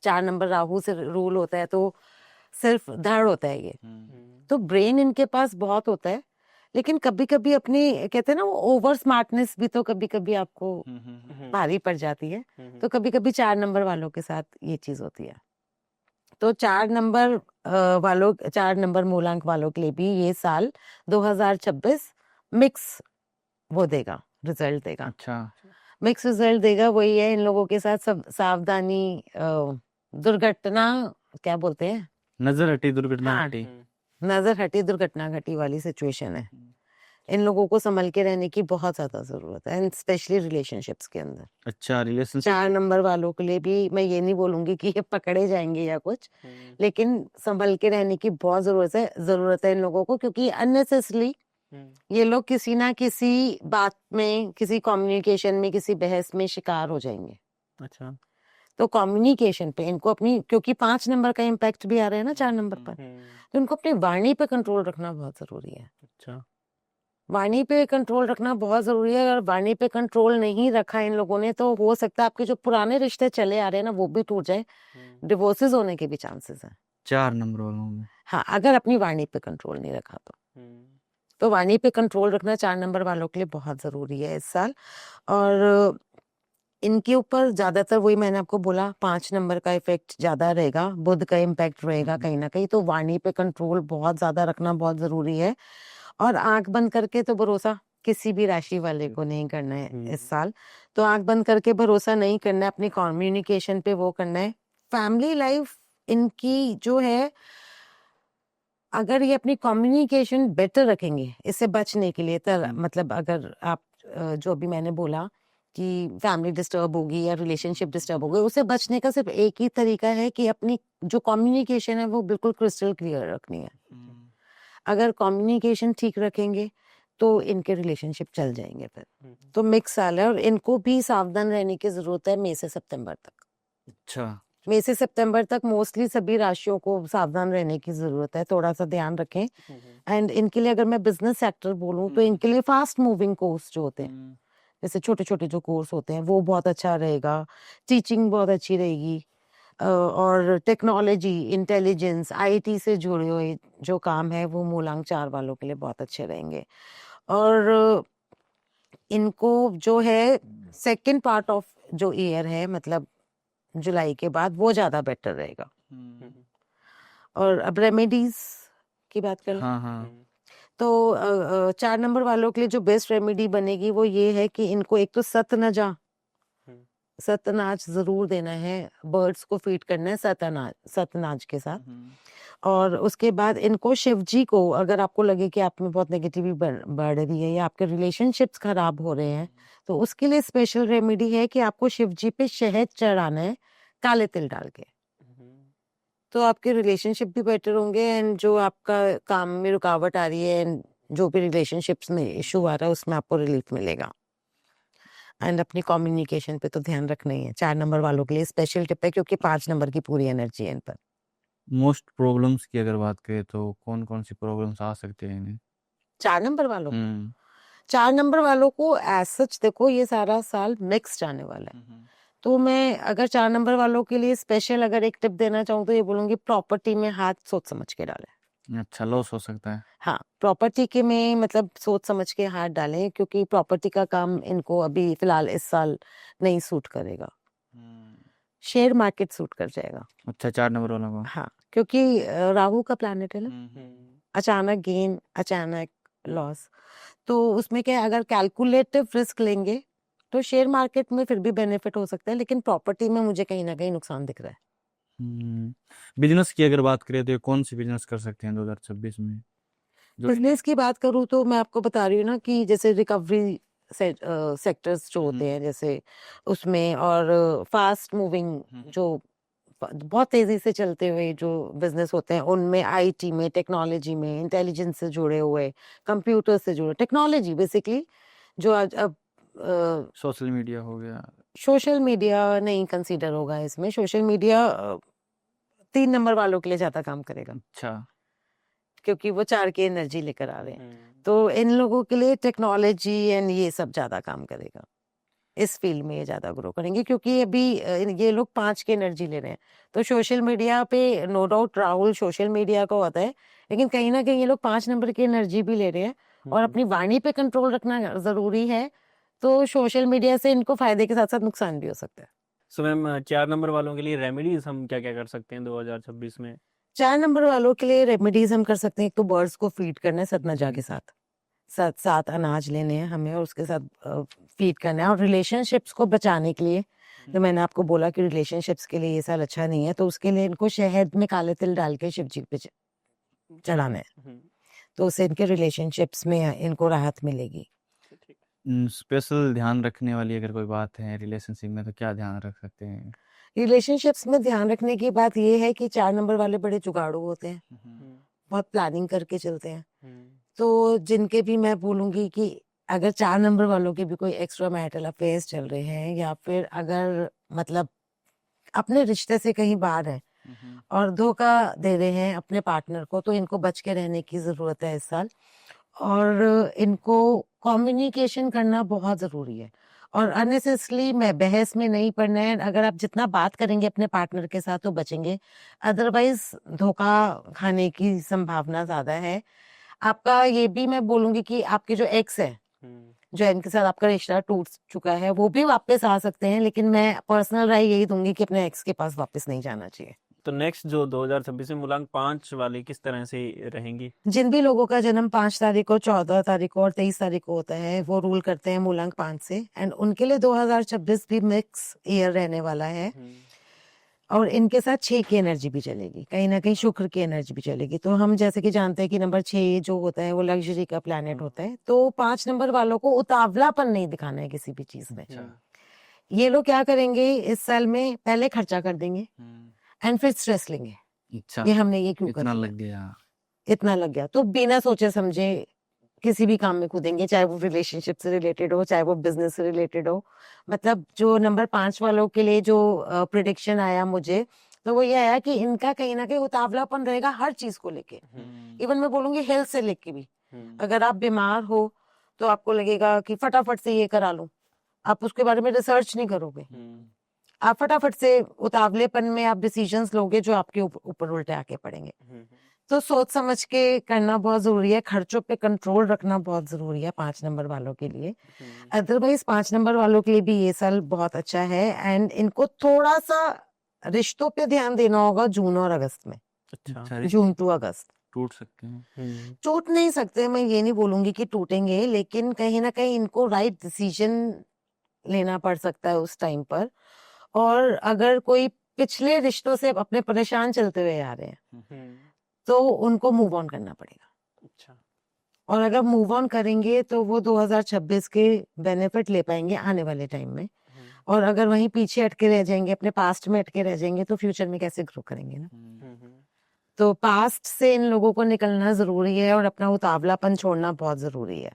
4 नंबर राहु से रूल होता है तो सिर्फ धड़ होता है ये। तो ब्रेन इनके पास बहुत होता है, लेकिन कभी कभी अपनी कहते हैं ना वो ओवर स्मार्टनेस भी तो कभी कभी आपको भारी पड़ जाती है। तो कभी कभी 4 नंबर वालों के साथ ये चीज होती है। तो 4 नंबर मूलांक वालों के लिए भी ये साल 2026 मिक्स वो देगा, रिजल्ट देगा। अच्छा, मिक्स रिजल्ट देगा। वही है इन लोगों के साथ सब सावधानी, दुर्घटना क्या बोलते हैं, नजर हटी दुर्घटना हाँ, हटी। नजर हटी दुर्घटना घटी वाली सिचुएशन है। इन लोगों को संभल के रहने की बहुत ज्यादा जरूरत है एंड स्पेशली रिलेशनशिप्स के अंदर। अच्छा, रिलेशनशिप 4 नंबर वालों के लिए भी मैं ये नहीं बोलूंगी कि ये पकड़े जाएंगे या कुछ, लेकिन संभल के रहने की बहुत जरूरत है इन लोगों को, क्योंकि अननेसेसरली ये लोग किसी ना किसी बात में, किसी कम्युनिकेशन में, किसी बहस में शिकार हो जाएंगे। अच्छा। तो कम्युनिकेशन पे इनको अपनी, क्योंकि 5 नंबर का इम्पैक्ट भी आ रहा है ना 4 नंबर पर, तो इनको अपनी वाणी पे कंट्रोल रखना बहुत जरूरी है। अच्छा। वाणी पे कंट्रोल रखना बहुत जरूरी है। अगर वाणी पे कंट्रोल नहीं रखा इन लोगों ने तो हो सकता है आपके जो पुराने रिश्ते चले आ रहे हैं ना वो भी टूट जाए, डिवोर्सेस होने के भी चांसेस हैं 4 नंबर वालों में। हाँ, अगर अपनी वाणी पे कंट्रोल नहीं रखा तो वाणी पे कंट्रोल रखना 4 नंबर वालों के लिए बहुत जरूरी है इस साल। और इनके ऊपर ज्यादातर वही मैंने आपको बोला 5 नंबर का इफेक्ट ज्यादा रहेगा, बुध का इम्पैक्ट रहेगा कहीं ना कहीं। तो वाणी पे कंट्रोल बहुत ज्यादा रखना बहुत जरूरी है। और आंख बंद करके तो भरोसा किसी भी राशि वाले को नहीं करना है इस साल। तो आंख बंद करके भरोसा नहीं करना है, अपनी कम्युनिकेशन पे वो करना है। फैमिली लाइफ इनकी जो है, अगर ये अपनी कम्युनिकेशन बेटर रखेंगे इससे बचने के लिए, तो मतलब अगर आप जो अभी मैंने बोला कि फैमिली डिस्टर्ब होगी या रिलेशनशिप डिस्टर्ब होगी, उससे बचने का सिर्फ एक ही तरीका है कि अपनी जो कम्युनिकेशन है वो बिल्कुल क्रिस्टल क्लियर रखनी है। अगर कम्युनिकेशन ठीक रखेंगे तो इनके रिलेशनशिप चल जाएंगे फिर। तो मिक्स साल है और इनको भी सावधान रहने की जरूरत है मई से सितंबर तक। अच्छा, मई से सितंबर तक मोस्टली सभी राशियों को सावधान रहने की जरूरत है, थोड़ा सा ध्यान रखें। एंड इनके लिए अगर मैं बिजनेस सेक्टर बोलूं तो इनके लिए फास्ट मूविंग कोर्स जो होते हैं, जैसे छोटे छोटे जो कोर्स होते हैं वो बहुत अच्छा रहेगा। टीचिंग बहुत अच्छी रहेगी। और टेक्नोलॉजी, इंटेलिजेंस, आईटी से जुड़े हुए जो काम है वो मूलांक 4 वालों के लिए बहुत अच्छे रहेंगे। और इनको जो है सेकंड पार्ट ऑफ जो ईयर है, मतलब जुलाई के बाद, वो ज्यादा बेटर रहेगा। और अब रेमेडीज की बात करें हाँ हाँ, तो 4 नंबर वालों के लिए जो बेस्ट रेमेडी बनेगी वो ये है कि इनको एक तो सतनाज जरूर देना है, बर्ड्स को फीड करना है सतनाज के साथ। और उसके बाद इनको शिव जी को, अगर आपको लगे कि आप में बहुत नेगेटिविटी बढ़ रही है या आपके रिलेशनशिप्स खराब हो रहे हैं, तो उसके लिए स्पेशल रेमेडी है कि आपको शिव जी पे शहद चढ़ाना है काले तिल डाल के। तो आपके रिलेशनशिप भी बेटर होंगे एंड जो आपका काम में रुकावट आ रही है एंड जो भी रिलेशनशिप्स में इशू आ रहा है उसमें आपको रिलीफ मिलेगा। एंड अपनी कम्युनिकेशन पे तो ध्यान रखना ही है। 4 नंबर वालों के लिए स्पेशल टिप है क्योंकि 5 नंबर की पूरी एनर्जी है इन पर। मोस्ट प्रॉब्लम्स की अगर बात करें तो कौन कौन सी प्रॉब्लम्स आ सकते हैं इन्हें? 4 नंबर वालों को, हम्म 4 नंबर वालों को एज सच देखो ये सारा साल मिक्स जाने वाला है। तो मैं अगर 4 नंबर वालों के लिए स्पेशल अगर एक टिप देना चाहूँ तो ये बोलूंगी, प्रॉपर्टी में हाथ सोच समझ के डालें। अच्छा, लॉस हो सकता है। हाँ, प्रॉपर्टी के में मतलब सोच समझ के हाथ डालें क्योंकि प्रॉपर्टी का काम इनको अभी फिलहाल इस साल नहीं सूट करेगा। शेयर मार्केट सूट कर जाएगा। अच्छा, 4 नंबर वालों को। हाँ, क्योंकि राहु का प्लैनेट है ना, अचानक गेन, अचानक लॉस। तो उसमें क्या है, अगर कैलकुलेटिव रिस्क लेंगे तो शेयर मार्केट में फिर भी बेनिफिट हो सकता है, लेकिन प्रॉपर्टी में मुझे कहीं ना कहीं नुकसान दिख रहा है। बिजनेस की अगर बात करें तो ये कौन सी बिजनेस कर सकते हैं 2026 में? जो बिजनेस की बात करूँ तो मैं आपको बता रही हूँ ना कि जैसे रिकवरी सेक्टर्स जो होते हैं जैसे उसमें, और फास्ट मूविंग जो बहुत तेजी से चलते हुए जो बिजनेस होते हैं उनमें, आईटी में, टेक्नोलॉजी में, इंटेलिजेंस से जुड़े हुए, कंप्यूटर से जुड़े, टेक्नोलॉजी बेसिकली जो आज अब सोशल मीडिया हो गया। सोशल मीडिया नहीं कंसीडर होगा इसमें। सोशल मीडिया 3 नंबर वालों के लिए ज्यादा काम करेगा अच्छा, क्योंकि वो 4 की एनर्जी लेकर आ रहे हैं। तो इन लोगों के लिए टेक्नोलॉजी एंड ये सब ज्यादा काम करेगा। इस फील्ड में ये ज्यादा ग्रो करेंगे क्योंकि अभी ये लोग 5 की एनर्जी ले रहे हैं। तो सोशल मीडिया पे no doubt Rahul social media का होता है, लेकिन कहीं ना कहीं ये लोग 5 नंबर की एनर्जी भी ले रहे हैं और अपनी वाणी पे कंट्रोल रखना जरूरी है। तो सोशल मीडिया से इनको फायदे के साथ साथ नुकसान भी हो सकता है। सो मैम 4 नंबर वालों के लिए रेमेडीज हम क्या क्या कर सकते हैं 2026 में? 4 नंबर वालों के लिए रेमेडीज हम कर सकते हैं, एक तो बर्ड्स को फीड करना है सतनजा के साथ, साथ अनाज लेने हैं हमें और उसके साथ फीड करना है। और रिलेशनशिप्स को बचाने के लिए, तो मैंने आपको बोला कि रिलेशनशिप्स के लिए ये साल अच्छा नहीं है, तो उसके लिए इनको शहद में काले तिल डाल के शिव जी पे चढ़ाना है, तो उससे इनके रिलेशनशिप्स में इनको राहत मिलेगी। स्पेशल ध्यान रखने वाली अगर कोई बात है रिलेशनशिप में तो क्या ध्यान रख सकते हैं? रिलेशनशिप्स में ध्यान रखने की बात ये है कि 4 नंबर वाले बड़े जुगाड़ू होते हैं, बहुत प्लानिंग करके चलते हैं। तो जिनके भी मैं बोलूंगी कि अगर 4 नंबर वालों के भी कोई एक्स्ट्रा मैरिटल अफेयर्स चल रहे हैं या फिर अगर मतलब अपने रिश्ते से कहीं बाहर है और धोखा दे रहे हैं अपने पार्टनर को, तो इनको बच के रहने की जरूरत है इस साल। और इनको कम्युनिकेशन करना बहुत जरूरी है और अननेसेसरली मैं बहस में नहीं पड़ना है। अगर आप जितना बात करेंगे अपने पार्टनर के साथ तो बचेंगे, अदरवाइज धोखा खाने की संभावना ज्यादा है। आपका ये भी मैं बोलूंगी कि आपके जो एक्स है, जो इनके साथ आपका रिश्ता टूट चुका है, वो भी वापस आ सकते हैं, लेकिन मैं पर्सनल राय यही दूंगी कि अपने एक्स के पास वापस नहीं जाना चाहिए। तो नेक्स्ट जो 2026 में मूलांक 5 वाले किस तरह से रहेंगी? जिन भी लोगों का जन्म 5 तारीख को, 14 तारीख को और 23 तारीख को होता है वो रूल करते हैं मूलांक 5 से, एंड उनके लिए 2026 भी मिक्स ईयर रहने वाला है। और इनके साथ 6 की एनर्जी भी चलेगी, कहीं ना कहीं शुक्र की एनर्जी भी चलेगी। तो हम जैसे कि जानते हैं कि नंबर 6 जो होता है वो लग्जरी का प्लैनेट होता है, तो 5 नंबर वालों को उतावलापन नहीं दिखाना है किसी भी चीज में। ये लोग क्या करेंगे इस साल में, पहले खर्चा कर देंगे एंड फिर स्ट्रेस लेंगे, अच्छा, ये हमने ये क्यों कर इतना लिया, लग गया। इतना लग गया, तो बिना सोचे समझे किसी भी काम में कूदेंगे, चाहे वो रिलेशनशिप से रिलेटेड हो, चाहे वो बिजनेस से रिलेटेड हो। मतलब जो नंबर 5 वालों के लिए जो प्रिडिक्शन आया मुझे, तो वो ये आया कि इनका कहीं ना कहीं उतावलापन रहेगा हर चीज को लेके, इवन मैं बोलूंगी हेल्थ से लेके भी। अगर आप बीमार हो तो आपको लगेगा कि फटाफट से ये करा लूं, आप उसके बारे में रिसर्च नहीं करोगे, आप फटाफट से उतावलेपन में आप डिसीजंस लोगे जो आपके ऊपर उल्टे आके पड़ेंगे। तो सोच समझ के करना बहुत जरूरी है, खर्चों पे कंट्रोल रखना बहुत जरूरी है 5 नंबर वालों के लिए। अदरवाइज 5 नंबर वालों के लिए भी ये साल बहुत अच्छा है, एंड इनको थोड़ा सा रिश्तों पे ध्यान देना होगा जून और अगस्त में। अच्छा। जून टू अगस्त टूट सकते हैं। टूट नहीं सकते, मैं ये नहीं बोलूंगी कि टूटेंगे, लेकिन कहीं ना कहीं इनको राइट डिसीजन लेना पड़ सकता है उस टाइम पर। और अगर कोई पिछले रिश्तों से अपने परेशान चलते हुए आ रहे हैं तो उनको मूव ऑन करना पड़ेगा। अच्छा। और अगर मूव ऑन करेंगे तो वो 2026 के बेनिफिट ले पाएंगे आने वाले टाइम में। और अगर वहीं पीछे अटके रह जाएंगे, अपने पास्ट में अटके रह जाएंगे, तो फ्यूचर में कैसे ग्रो करेंगे ना। तो पास्ट से इन लोगों को निकलना जरूरी है और अपना उतावलापन छोड़ना बहुत जरूरी है।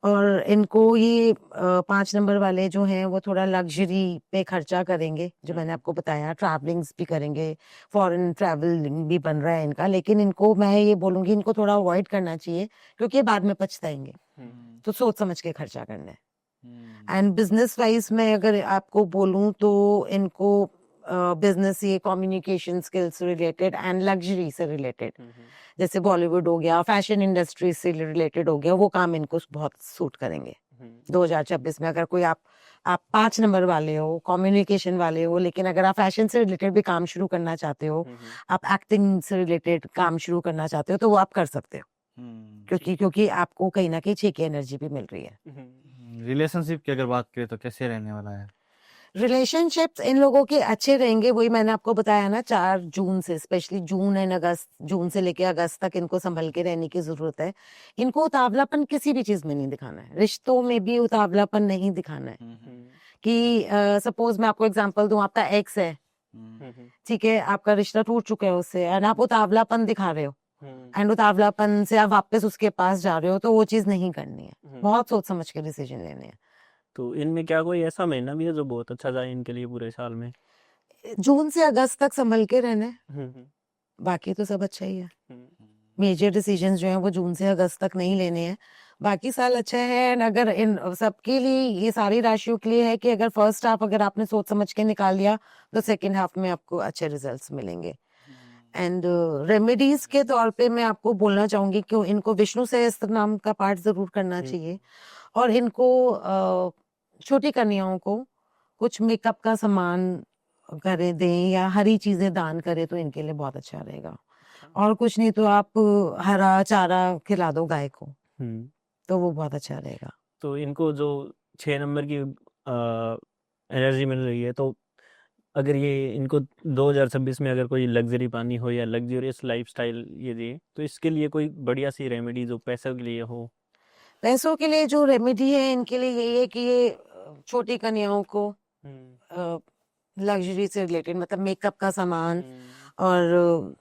और इनको ये 5 नंबर वाले जो हैं वो थोड़ा लग्जरी पे खर्चा करेंगे, जो मैंने आपको बताया, ट्रैवलिंग्स भी करेंगे, फॉरेन ट्रैवल भी बन रहा है इनका, लेकिन इनको मैं ये बोलूंगी इनको थोड़ा अवॉइड करना चाहिए, क्योंकि ये बाद में पछताएंगे। तो सोच समझ के खर्चा करना है। एंड बिजनेस वाइज में अगर आपको बोलूं तो इनको बिजनेस ये कम्युनिकेशन स्किल्स से रिलेटेड एंड लग्जरी से रिलेटेड, जैसे बॉलीवुड हो गया, फैशन इंडस्ट्री से रिलेटेड हो गया, वो काम इनको बहुत सूट करेंगे 2026 में। अगर कोई आप 5 नंबर वाले हो, कम्युनिकेशन वाले हो, लेकिन अगर आप फैशन से रिलेटेड भी काम शुरू करना चाहते हो, आप एक्टिंग से रिलेटेड काम शुरू करना चाहते हो, तो वो आप कर सकते हो, क्योंकि आपको कहीं ना कहीं 6 की एनर्जी भी मिल रही है। रिलेशनशिप की अगर बात करें तो कैसे रहने वाला है? रिलेशनशिप्स इन लोगों के अच्छे रहेंगे, वही मैंने आपको बताया ना, 4 जून से, स्पेशली जून एंड अगस्त, जून से लेके अगस्त तक इनको संभल के रहने की जरूरत है। इनको उतावलापन किसी भी चीज में नहीं दिखाना है, रिश्तों में भी उतावलापन नहीं दिखाना है। कि सपोज मैं आपको एग्जांपल दूं, आपका एक्स है, ठीक है, आपका रिश्ता टूट चुका है उससे, एंड आप उतावलापन दिखा रहे हो, एंड उतावलापन से आप वापस उसके पास जा रहे हो, तो वो चीज नहीं करनी है, बहुत सोच समझ के डिसीजन लेने हैं। तो इनमें क्या कोई ऐसा महीना भी है जो बहुत अच्छा जाए इनके लिए पूरे साल में? जून से अगस्त तक संभल के रहना है, बाकी तो सब अच्छा ही है। मेजर डिसीजंस जो हैं वो जून से अगस्त तक नहीं लेने हैं, बाकी साल अच्छा है। एंड अगर इन सबके लिए, ये सारी राशियों के लिए है कि अगर फर्स्ट हाफ अगर आपने सोच समझ के निकाल लिया, तो सेकंड हाफ में आपको अच्छे रिजल्ट्स मिलेंगे। एंड रेमेडीज के तौर पे मैं आपको बोलना चाहूंगी कि इनको विष्णु सहस्त्र नाम का पाठ जरूर करना चाहिए, और इनको छोटी कन्याओं को कुछ मेकअप का सामान करे दें या हरी चीजें दान करें, तो इनके लिए बहुत अच्छा रहेगा। और कुछ नहीं तो आप हरा चारा खिला दो गाय को, तो वो बहुत अच्छा रहेगा। तो इनको जो 6 नंबर की एनर्जी मिल रही है, तो अगर ये इनको 2026 में अगर कोई लग्जरी पानी हो या लग्जरियस लाइफस्टाइल ये दिए, तो इसके लिए कोई बढ़िया सी रेमेडी जो पैसों के लिए हो? पैसों के लिए जो रेमेडी है इनके लिए यही है कि ये छोटी कन्याओं को लग्जरी से रिलेटेड, मतलब मेकअप का सामान और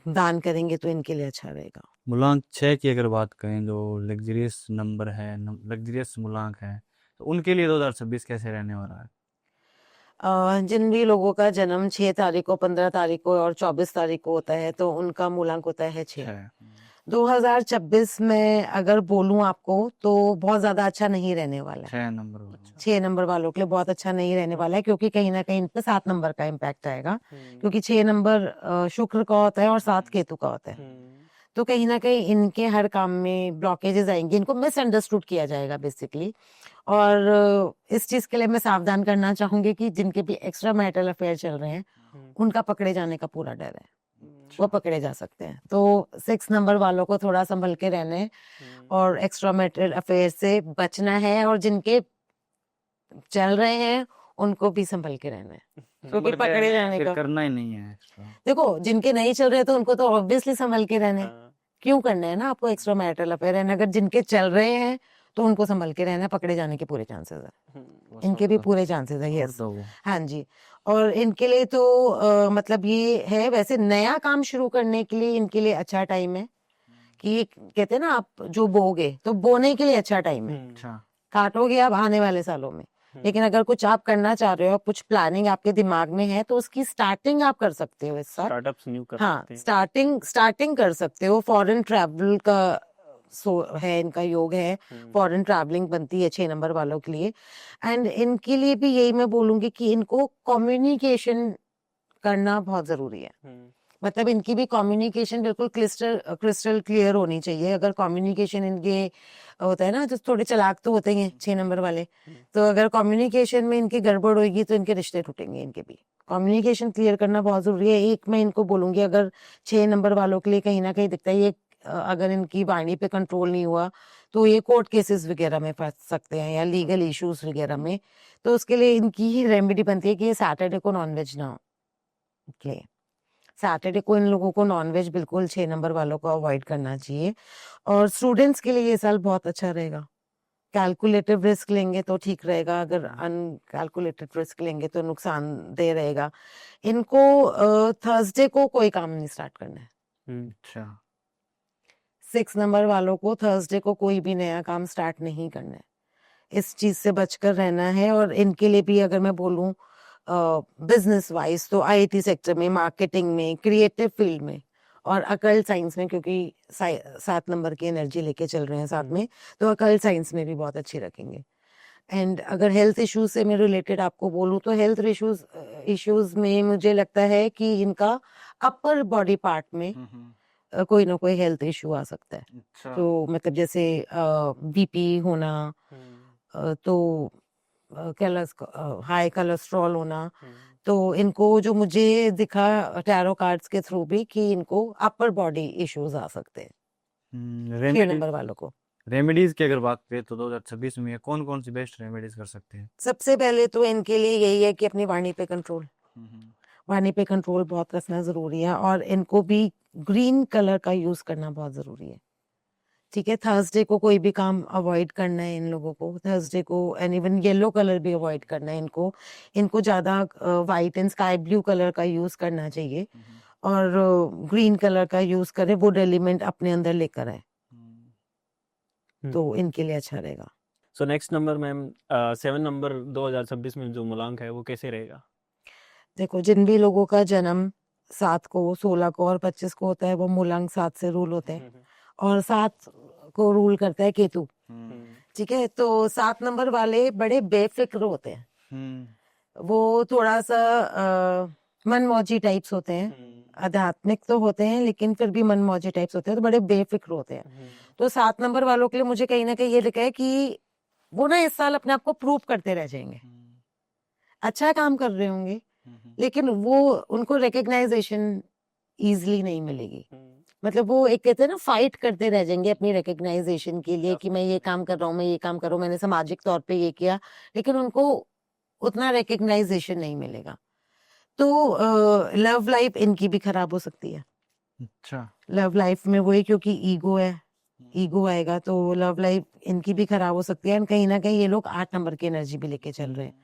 दान करेंगे तो इनके लिए अच्छा रहेगा। मूलांक 6 की अगर बात करें, जो लग्जरियस नंबर है, लग्जरियस मूलांक है, तो उनके लिए 2026 कैसे रहने वाला है? जिन भी लोगों का जन्म 6 तारीख को, 15 तारीख को और 24 तारीख को होता है, तो उनका मूलांक होता है 6। 2026 में अगर बोलूं आपको तो बहुत ज्यादा अच्छा नहीं रहने वाला है। 6 नंबर वालों के लिए बहुत अच्छा नहीं रहने वाला है, क्योंकि कहीं ना कहीं इन पे 7 नंबर का इम्पैक्ट आएगा, क्योंकि 6 नंबर शुक्र का होता है और 7 केतु का होता है। तो कहीं ना कहीं इनके हर काम में ब्लॉकेजेस आएंगे, इनको मिसअंडरस्टूड किया जाएगा बेसिकली। और इस चीज के लिए मैं सावधान करना चाहूंगी कि जिनके भी एक्स्ट्रा मैरिटल अफेयर चल रहे हैं, उनका पकड़े जाने का पूरा डर है, वो पकड़े जा सकते हैं। तो 6 नंबर वालों को थोड़ा संभल के रहना है और एक्स्ट्रा मैरिटल अफेयर से बचना है, और जिनके चल रहे हैं उनको भी संभल के रहना है, क्योंकि मतलब पकड़े जाने फिर का। करना ही नहीं है एक्स्ट्रा। देखो, जिनके नहीं चल रहे तो उनको तो ऑब्वियसली संभल के रहना है, हाँ, क्यों करना है ना आपको एक्स्ट्रा मैरिटल अफेयर। एंड अगर जिनके चल रहे हैं तो उनको संभल के रहना है, पकड़े जाने के पूरे चांसेस है, वो इनके भी सब पूरे चांसेस है। छोड़ यस, दो वो। हाँ जी। और इनके लिए तो मतलब ये है, वैसे नया काम शुरू करने के लिए इनके लिए अच्छा टाइम है, कि कहते हैं ना आप जो बोगे तो बोने के लिए अच्छा टाइम है, अच्छा। काटोगे आप आने वाले सालों में। लेकिन अगर कुछ आप करना चाह रहे हो, कुछ प्लानिंग आपके दिमाग में है, तो उसकी स्टार्टिंग आप कर सकते हो इस साल। स्टार्टअप्स न्यू कर हाँ, सकते हैं। स्टार्टिंग कर सकते हो। फॉरेन ट्रैवल का है, इनका योग है, फॉरेन ट्रैवलिंग बनती है 6 नंबर वालों के लिए। एंड इनके लिए भी यही मैं बोलूंगी कि इनको कम्युनिकेशन करना बहुत जरूरी है। मतलब इनकी भी कम्युनिकेशन बिल्कुल क्रिस्टल क्लियर होनी चाहिए। अगर कम्युनिकेशन इनके होता है ना, जो थोड़े चालाक तो होते हैं 6 नंबर वाले, तो अगर कम्युनिकेशन में इनकी गड़बड़ होगी तो इनके रिश्ते टूटेंगे। इनके भी कम्युनिकेशन क्लियर करना बहुत जरूरी है। एक मैं इनको बोलूंगी, अगर 6 नंबर वालों के लिए कहीं ना कहीं दिखता है ये, अगर इनकी वाणी पे कंट्रोल नहीं हुआ तो ये कोर्ट केसेस वगैरह में फंस सकते हैं, या लीगल इश्यूज वगैरह में। तो उसके लिए इनकी ही रेमेडी बनती है कि ये सैटरडे को नॉनवेज ना ले। सैटरडे को इन लोगों को नॉनवेज बिल्कुल 6 नंबर वालों को अवॉइड करना चाहिए। और स्टूडेंट्स के लिए ये साल बहुत अच्छा रहेगा। कैलकुलेटिव रिस्क लेंगे तो ठीक रहेगा, अगर अनकैलकुलेटेड रिस्क लेंगे तो नुकसानदेह रहेगा। इनको थर्सडे को कोई काम नहीं स्टार्ट करना है। अच्छा। 6 नंबर वालों को थर्सडे को कोई भी नया काम स्टार्ट नहीं करना है, इस चीज से बचकर रहना है। और इनके लिए भी अगर मैं बोलूं बिजनेस वाइज, तो आईटी सेक्टर में, मार्केटिंग में, क्रिएटिव फील्ड में और अकल्ट साइंस में, क्योंकि 7 नंबर की एनर्जी लेके चल रहे हैं साथ में, तो अकल्ट साइंस में भी बहुत अच्छी रखेंगे। एंड अगर हेल्थ इश्यूज से मैं रिलेटेड आपको बोलूं, तो हेल्थ इश्यूज में मुझे लगता है कि इनका अपर बॉडी पार्ट में कोई ना कोई हेल्थ इशू आ सकता है। अच्छा। तो मतलब जैसे बीपी होना, तो हाई कोलेस्ट्रॉल होना। तो इनको जो मुझे दिखा टैरो कार्ड्स के थ्रू भी, कि इनको अपर बॉडी इश्यूज आ सकते हैं 6 रेमेडी नंबर वालों को। रेमेडीज की अगर बात करें तो 2026 में कौन कौन सी बेस्ट रेमेडीज कर सकते हैं? सबसे पहले तो इनके लिए यही है कि अपनी वाणी पे कंट्रोल, वाणी पे कंट्रोल बहुत रखना जरूरी है। और इनको भी ग्रीन कलर का यूज करना बहुत जरूरी है। ठीक है, थर्सडे को कोई भी काम अवॉइड करना है इन लोगों को, थर्सडे को। एंड इवन येलो कलर भी अवॉइड करना है इनको। इनको ज्यादा white and sky blue colour का यूज करना चाहिए, और ग्रीन कलर का यूज करें, वुड एलिमेंट अपने अंदर लेकर आए, तो इनके लिए अच्छा रहेगा। So next number ma'am, 7 number 2026 में जो मूलांक है वो कैसे रहेगा? देखो, जिन भी लोगों का जन्म 7 को, 16 को और 25 को होता है, वो मूलांक 7 से रूल होते हैं, और 7 को रूल करता है केतु। ठीक है, तो 7 नंबर वाले बड़े बेफिक्र होते हैं। वो थोड़ा सा मनमौजी टाइप्स होते हैं, आध्यात्मिक तो होते हैं लेकिन फिर भी मनमौजी टाइप्स होते हैं, तो बड़े बेफिक्र होते हैं। तो 7 नंबर वालों के लिए मुझे कहीं ना कहीं ये लिखा है कि वो ना इस साल अपने आप को प्रूव करते रह जाएंगे। अच्छा काम कर रहे होंगे, लेकिन वो उनको रिकग्नाइजेशन इजीली नहीं मिलेगी। मतलब वो एक कहते हैं ना, फाइट करते रह जाएंगे अपनी रिकग्नाइजेशन के लिए, कि मैं ये काम कर रहा हूँ, मैं ये काम कर रहा हूँ, मैंने सामाजिक तौर पे ये किया, लेकिन उनको उतना रिकग्नाइजेशन नहीं मिलेगा। तो लव लाइफ इनकी भी खराब हो सकती है। अच्छा। लव लाइफ में वही, क्योंकि ईगो है, ईगो आएगा तो लव लाइफ इनकी भी खराब हो सकती है। और कहीं ना कहीं ये लोग 8 नंबर की एनर्जी भी लेके चल रहे हैं,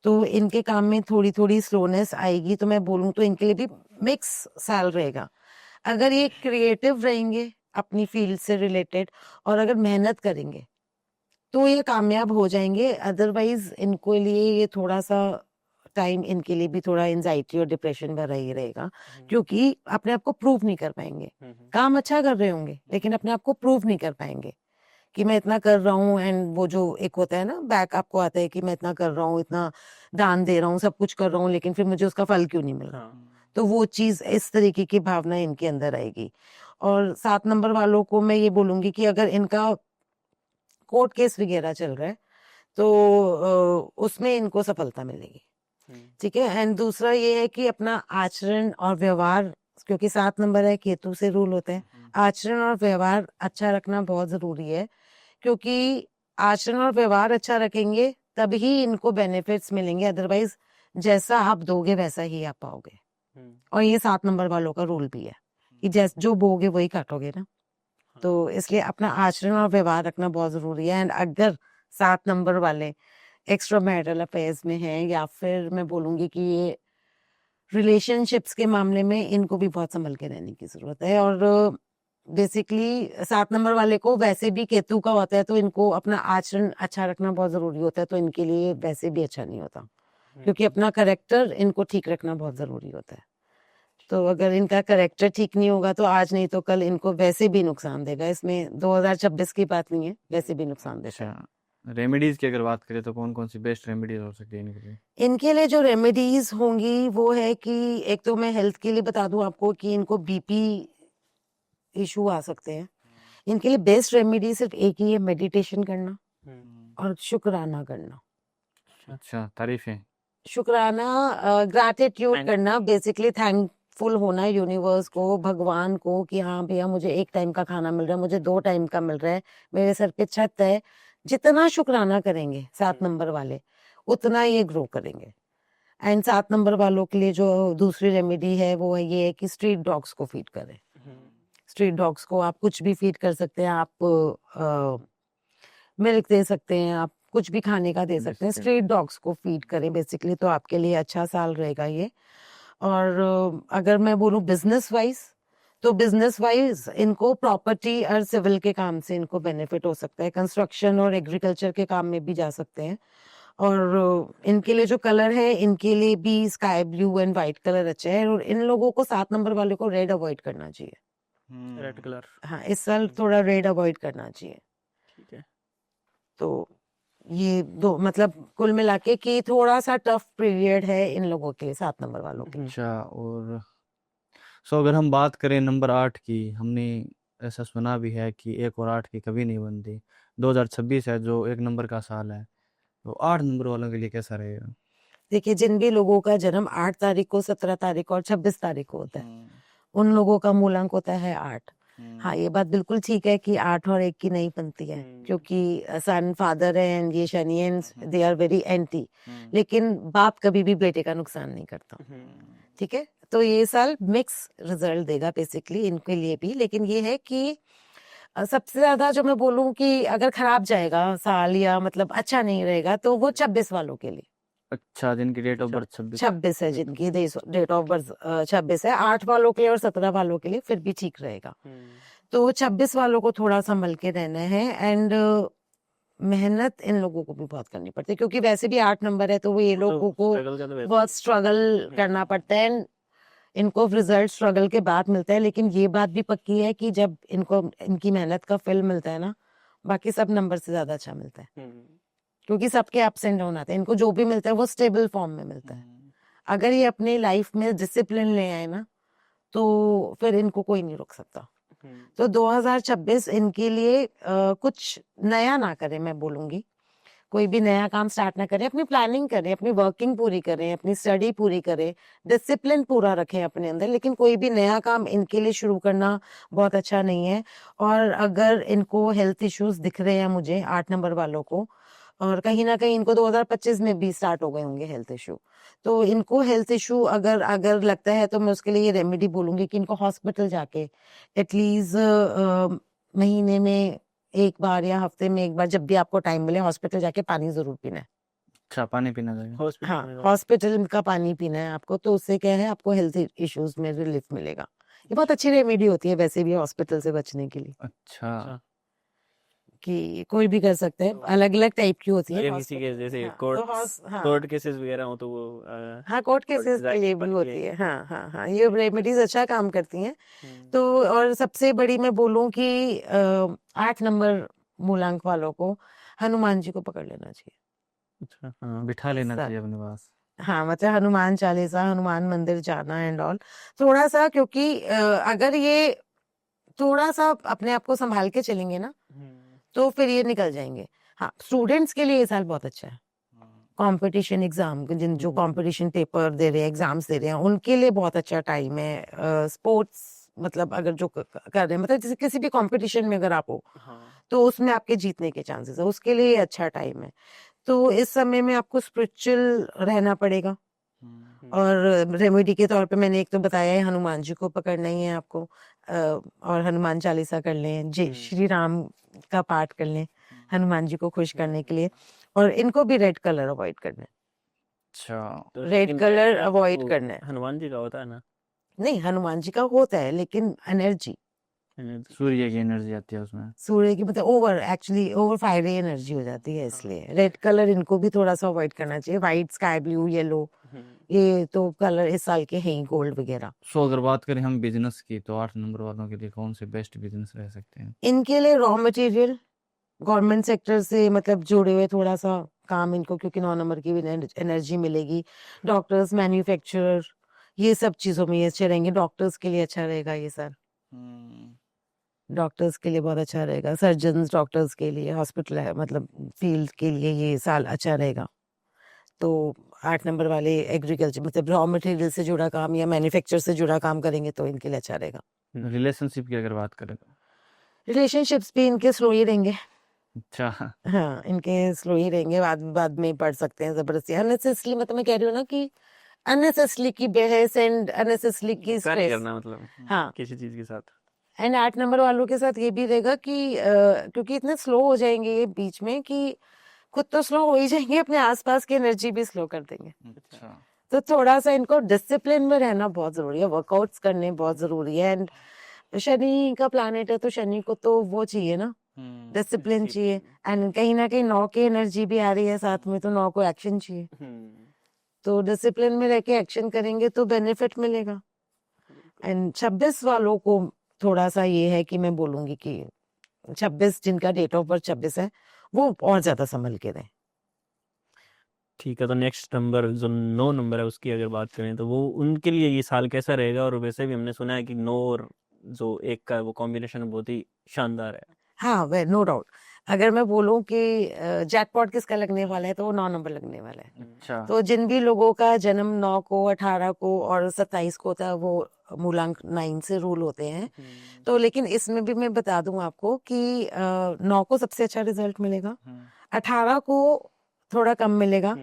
तो इनके काम में थोड़ी थोड़ी स्लोनेस आएगी। तो मैं बोलूँ तो इनके लिए भी मिक्स साल रहेगा। अगर ये क्रिएटिव रहेंगे अपनी फील्ड से रिलेटेड, और अगर मेहनत करेंगे तो ये कामयाब हो जाएंगे। अदरवाइज इनको लिए ये थोड़ा सा टाइम, इनके लिए भी थोड़ा एंजाइटी और डिप्रेशन भरा ही रहेगा, क्योंकि अपने आप को प्रूव नहीं कर पाएंगे। काम अच्छा कर रहे होंगे लेकिन अपने आप को प्रूव नहीं कर पाएंगे कि मैं इतना कर रहा हूँ। एंड वो जो एक होता है ना, बैक आपको आता है कि मैं इतना कर रहा हूँ, इतना दान दे रहा हूँ, सब कुछ कर रहा हूँ, लेकिन फिर मुझे उसका फल क्यों नहीं मिल रहा। तो वो चीज, इस तरीके की भावना इनके अंदर आएगी। और 7 नंबर वालों को मैं ये बोलूंगी कि अगर इनका कोर्ट केस वगैरह चल रहा है तो उसमें इनको सफलता मिलेगी। ठीक है, एंड दूसरा ये है कि अपना आचरण और व्यवहार, क्योंकि 7 नंबर है, केतु से रूल होते हैं, आचरण और व्यवहार अच्छा रखना बहुत जरूरी है। क्योंकि आचरण और व्यवहार अच्छा रखेंगे तभी इनको बेनिफिट्स मिलेंगे, अदरवाइज जैसा आप दोगे वैसा ही आप पाओगे। और ये 7 नंबर वालों का रूल भी है कि जैसे जो बोगे वही काटोगे ना, तो इसलिए अपना आचरण और व्यवहार रखना बहुत जरूरी है। एंड अगर 7 नंबर वाले एक्स्ट्रा मैरिटल अफेयर्स में हैं, या फिर मैं बोलूंगी कि ये रिलेशनशिप्स के मामले में, इनको भी बहुत संभल के रहने की जरूरत है। और बेसिकली 7 नंबर वाले को वैसे भी केतु का होता है, तो इनको अपना आचरण अच्छा रखना बहुत जरूरी होता है, तो इनके लिए वैसे भी अच्छा नहीं होता, क्योंकि अपना करेक्टर इनको ठीक रखना बहुत जरूरी होता है। तो अगर इनका करेक्टर ठीक नहीं होगा तो आज नहीं तो कल इनको वैसे भी नुकसान देगा। इसमें 2026 की बात नहीं है, वैसे भी नुकसान देगा। अच्छा, रेमेडीज की अगर बात करें तो कौन कौन सी बेस्ट रेमेडीज हो सकती है इनके लिए? इनके लिए जो रेमेडीज होंगी वो है कि एक तो मैं हेल्थ के लिए बता दूं आपको कि इनको बीपी इशू आ सकते हैं। इनके लिए बेस्ट रेमेडी सिर्फ एक ही है, मेडिटेशन करना और शुक्राना करना। अच्छा, तारीफें। शुक्राना, ग्रैटिट्यूड करना, बेसिकली थैंकफुल होना यूनिवर्स को, भगवान को, कि हाँ भैया मुझे 1 टाइम का खाना मिल रहा है, मुझे 2 टाइम का मिल रहा है, मेरे सर पे छत है। जितना शुक्राना करेंगे 7 नंबर वाले, उतना ये ग्रो करेंगे। एंड 7 नंबर वालों के लिए जो दूसरी रेमेडी है वो ये है कि स्ट्रीट डॉग्स को फीड करें। स्ट्रीट डॉग्स को आप कुछ भी फीड कर सकते हैं, आप मिल्क दे सकते हैं, आप कुछ भी खाने का दे सकते हैं, बिल्कुल। स्ट्रीट डॉग्स को फीड करें बेसिकली, तो आपके लिए अच्छा साल रहेगा ये। और अगर मैं बोलूं बिजनेस वाइज, तो बिजनेस वाइज इनको प्रॉपर्टी और सिविल के काम से इनको बेनिफिट हो सकता है, कंस्ट्रक्शन और एग्रीकल्चर के काम में भी जा सकते हैं। और इनके लिए जो कलर है, इनके लिए भी sky blue and white colour अच्छा है। और इन लोगों को 7 नंबर वाले को रेड अवॉइड करना चाहिए। रेड कलर, हाँ, इस साल थोड़ा रेड अवॉइड करना चाहिए। ठीक है। तो ये दो, मतलब कुल मिला के कि थोड़ा सा टफ पीरियड है इन लोगों के लिए, 7 नंबर वालों के। अच्छा, और अगर हम बात करें नंबर 8 की, हमने ऐसा सुना भी है कि 1 और 8 की कभी नहीं बनती। 2026 है जो 1 नंबर का साल है, तो 8 नंबर वालों के लिए कैसा रहेगा? देखिए, जिन भी लोगों का जन्म 8 तारीख को, 17 तारीख को और 26 तारीख को होता है, उन लोगों का मूलांक होता है 8। हाँ, ये बात बिल्कुल ठीक है कि 8 और 1 की नहीं बनती है, क्योंकि सन फादर है एंड ये Shani and they are very anti. लेकिन बाप कभी भी बेटे का नुकसान नहीं करता, ठीक है। तो ये साल मिक्स रिजल्ट देगा बेसिकली इनके लिए भी। लेकिन ये है कि सबसे ज्यादा जो मैं बोलूं कि अगर खराब जाएगा साल, या मतलब अच्छा नहीं रहेगा, तो वो 26 वालों के लिए। अच्छा, जिनकी डेट ऑफ बर्थ 26। 26 है, जिनकी डेट ऑफ बर्थ 26 है। 8 वालों के लिए और 17 वालों के लिए फिर भी ठीक रहेगा। तो 26 वालों को थोड़ा संभल के रहना है। एंड मेहनत इन लोगों को भी बहुत करनी पड़ती है, क्योंकि वैसे भी 8 नंबर है, तो वो ये लोगों को बहुत स्ट्रगल करना पड़ता है। इनको रिजल्ट स्ट्रगल के बाद मिलता है, लेकिन ये बात भी पक्की है कि जब इनको इनकी मेहनत का फल मिलता है ना, बाकी सब नंबर से ज्यादा अच्छा मिलता है, क्योंकि सबके अप्स एंड डाउन आते हैं। इनको जो भी मिलता है वो स्टेबल फॉर्म में मिलता है। अगर ये अपनी लाइफ में डिसिप्लिन ले आए ना, तो फिर इनको कोई नहीं रोक सकता। तो 2026 इनके लिए कुछ नया ना करें, मैं बोलूंगी कोई भी नया काम स्टार्ट ना करें, अपनी प्लानिंग करें, अपनी वर्किंग पूरी करें, अपनी स्टडी पूरी करें, डिसिप्लिन पूरा रखें अपने अंदर। लेकिन कोई भी नया काम इनके लिए शुरू करना बहुत अच्छा नहीं है। और अगर इनको हेल्थ इश्यूज दिख रहे हैं मुझे 8 नंबर वालों को, और कहीं ना कहीं इनको 2025 में भी स्टार्ट हो गए होंगे हेल्थ इशू, तो इनको हेल्थ इशू अगर अगर लगता है, तो मैं उसके लिए ये रेमेडी बोलूंगी कि इनको हॉस्पिटल जाके एटलीस्ट महीने में 1 बार या हफ्ते में 1 बार, जब भी आपको टाइम मिले, हॉस्पिटल जाके पानी जरूर पीना है। अच्छा, पानी पीना चाहिए। हाँ, हॉस्पिटल का पानी पीना है आपको, तो उससे क्या है, आपको हेल्थ इश्यूज में रिलीफ मिलेगा। ये बहुत अच्छी रेमेडी होती है वैसे भी हॉस्पिटल से बचने के लिए, अच्छा, कि कोई भी कर सकते हैं, अलग अलग टाइप की होती है। अगर किसी के जैसे हाँ, कोर्ट कोर्ट केसेस वगैरह हो तो वो हाँ, कोर्ट केसेस के लिए भी होती है। हाँ हाँ हाँ, ये रेमेडीज अच्छा काम करती हैं। तो और सबसे बड़ी मैं बोलूं कि 8 नंबर मूलांक वालों को हनुमान जी को पकड़ लेना चाहिए। अच्छा, हाँ, बिठा लेना साथ। चाहिए अपने पास। हाँ, मतलब हनुमान चालीसा, हनुमान मंदिर जाना एंड ऑल, थोड़ा सा, क्योंकि अगर ये थोड़ा सा अपने आप को संभाल के चलेंगे ना, तो फिर ये निकल जाएंगे। हाँ, स्टूडेंट्स के लिए ये साल बहुत अच्छा है। कंपटीशन एग्जाम, जिन जो कंपटीशन पेपर दे रहे हैं, एग्जाम्स दे रहे हैं, उनके लिए बहुत अच्छा टाइम है। स्पोर्ट्स, मतलब अगर जो कर रहे हैं, मतलब जैसे किसी भी कंपटीशन में अगर आप हो, तो उसमें आपके जीतने के चांसेस है, उसके लिए अच्छा टाइम है। तो इस समय में आपको स्पिरिचुअल रहना पड़ेगा। हम्म, और रेमेडी के तौर पे मैंने एक तो बताया है, हनुमान जी को पकड़ना ही है आपको, और हनुमान चालीसा कर लें, जय श्री राम का पाठ कर लें हनुमान जी को खुश करने के लिए। और इनको भी रेड कलर अवॉइड करना है, अच्छा तो रेड लेकिन कलर red अवॉइड तो करना है। हनुमान जी का होता है ना। नहीं, हनुमान जी का होता है लेकिन एनर्जी, एनर्जी। सूर्य की एनर्जी आती है उसमें। सूर्य की मतलब over, actually over fiery energy हो जाती है, इसलिए रेड कलर इनको भी थोड़ा सा अवॉइड करना चाहिए। व्हाइट, स्काई ब्लू, येलो, ये तो कलर इस साल के हैं ही, गोल्ड वगैरह। सो अगर बात करें हम बिजनेस की, तो 8 नंबर वालों के लिए कौन से बेस्ट बिजनेस रह सकते हैं? इनके लिए रॉ मटेरियल, गवर्नमेंट सेक्टर से मतलब जुड़े हुए थोड़ा सा काम इनको, क्योंकि 9 नंबर की भी एनर्जी मिलेगी। डॉक्टर्स, मैन्युफैक्चरर, ये सब चीजों में ये अच्छे रहेंगे। डॉक्टर्स के लिए अच्छा रहेगा ये सर, डॉक्टर्स के लिए बहुत अच्छा रहेगा। सर्जन्स, डॉक्टर्स के लिए, हॉस्पिटल है मतलब फील्ड के लिए ये साल अच्छा रहेगा। तो 8 नंबर वाले एग्रीकल्चर मतलब रॉ मटेरियल से जुड़ा काम या मैन्युफैक्चर से जुड़ा काम करेंगे तो इनके लिए अच्छा रहेगा। रिलेशनशिप की अगर बात करें तो? रिलेशनशिप्स भी इनके स्लो ही रहेंगे। अच्छा। हाँ, इनके स्लो ही रहेंगे, बाद में पढ़ सकते हैं जबरदस्ती अननेसेसरी। मतलब मैं कह रही हूँ ना कि अननेसेसरी की बहस एंड अननेसेसरी की प्यार नहीं स्ट्रेस। करना मतलब हाँ, किसी चीज के साथ। एंड 8 नंबर वालों के साथ ये भी रहेगा कि क्योंकि इतने स्लो हो जाएंगे ये बीच में कि खुद तो स्लो हो ही जाएंगे, अपने आसपास की एनर्जी भी स्लो कर देंगे। अच्छा। तो थोड़ा सा इनको डिसिप्लिन में रहना बहुत जरूरी है, वर्कआउट्स करने बहुत जरूरी है। एंड शनि का प्लैनेट है तो शनि को तो वो चाहिए ना, डिसिप्लिन चाहिए। एंड कहीं ना कहीं 9 की एनर्जी भी आ रही है साथ में, तो 9 को एक्शन चाहिए। तो डिसिप्लिन में रह के एक्शन करेंगे तो बेनिफिट मिलेगा। एंड 26 वालों को थोड़ा सा ये है कि मैं बोलूंगी कि 26 जिनका डेट ऑफ बर्थ 26 है वो और ज्यादा संभल के रहे। ठीक है, तो नेक्स्ट नंबर जो 9 नंबर है उसकी अगर बात करें तो वो उनके लिए ये साल कैसा रहेगा? और वैसे भी हमने सुना है कि 9 और जो 1 का वो कॉम्बिनेशन बहुत ही शानदार है। हाँ, वे नो डाउट। अगर मैं बोलूं कि जैकपॉट किसका लगने वाला है तो वो 9 नंबर लगने वाला है। अच्छा। तो जिन भी लोगों का जन्म 9 को, 18 को और 27 को होता है वो मूलांक 9 से रूल होते हैं। तो लेकिन इसमें भी मैं बता दूं आपको कि 9 को सबसे अच्छा रिजल्ट मिलेगा, 18 को थोड़ा कम मिलेगा,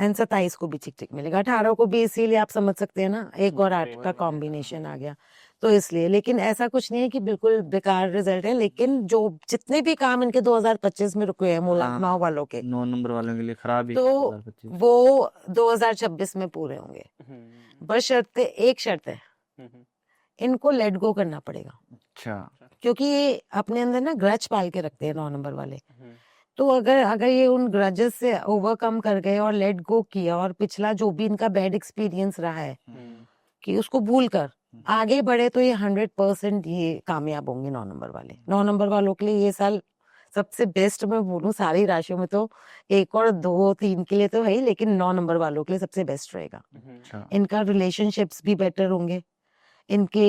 एंड 27 को भी ठीक ठीक मिलेगा। 18 को भी इसीलिए आप समझ सकते हैं ना, 1 और 8 का कॉम्बिनेशन आ गया तो इसलिए। लेकिन ऐसा कुछ नहीं है कि बिल्कुल बेकार रिजल्ट है, लेकिन जो जितने भी काम इनके 2025 में रुके हैं मूलांक 9 वालों के, 9 नंबर वालों के लिए खराब ही है तो 2025। वो 2026 में पूरे होंगे। बस एक शर्त है, इनको लेट गो करना पड़ेगा। अच्छा। क्योंकि ये अपने अंदर ना ग्रज पाल के रखते हैं 9 नंबर वाले। तो अगर अगर ये उन ग्रजेस से ओवरकम कर गए और लेट गो किया, और पिछला जो भी इनका बैड एक्सपीरियंस रहा है कि उसको भूल कर आगे बढ़े, तो ये 100% ये कामयाब होंगे 9 नंबर वाले। 9 नंबर वालों के लिए ये साल सबसे बेस्ट मैं बोलूं सारी राशियों में तो 1 और 2, 3 के लिए तो है ही, लेकिन 9 नंबर वालों के लिए सबसे बेस्ट रहेगा। अच्छा। इनका रिलेशनशिप्स भी बेटर होंगे। इनके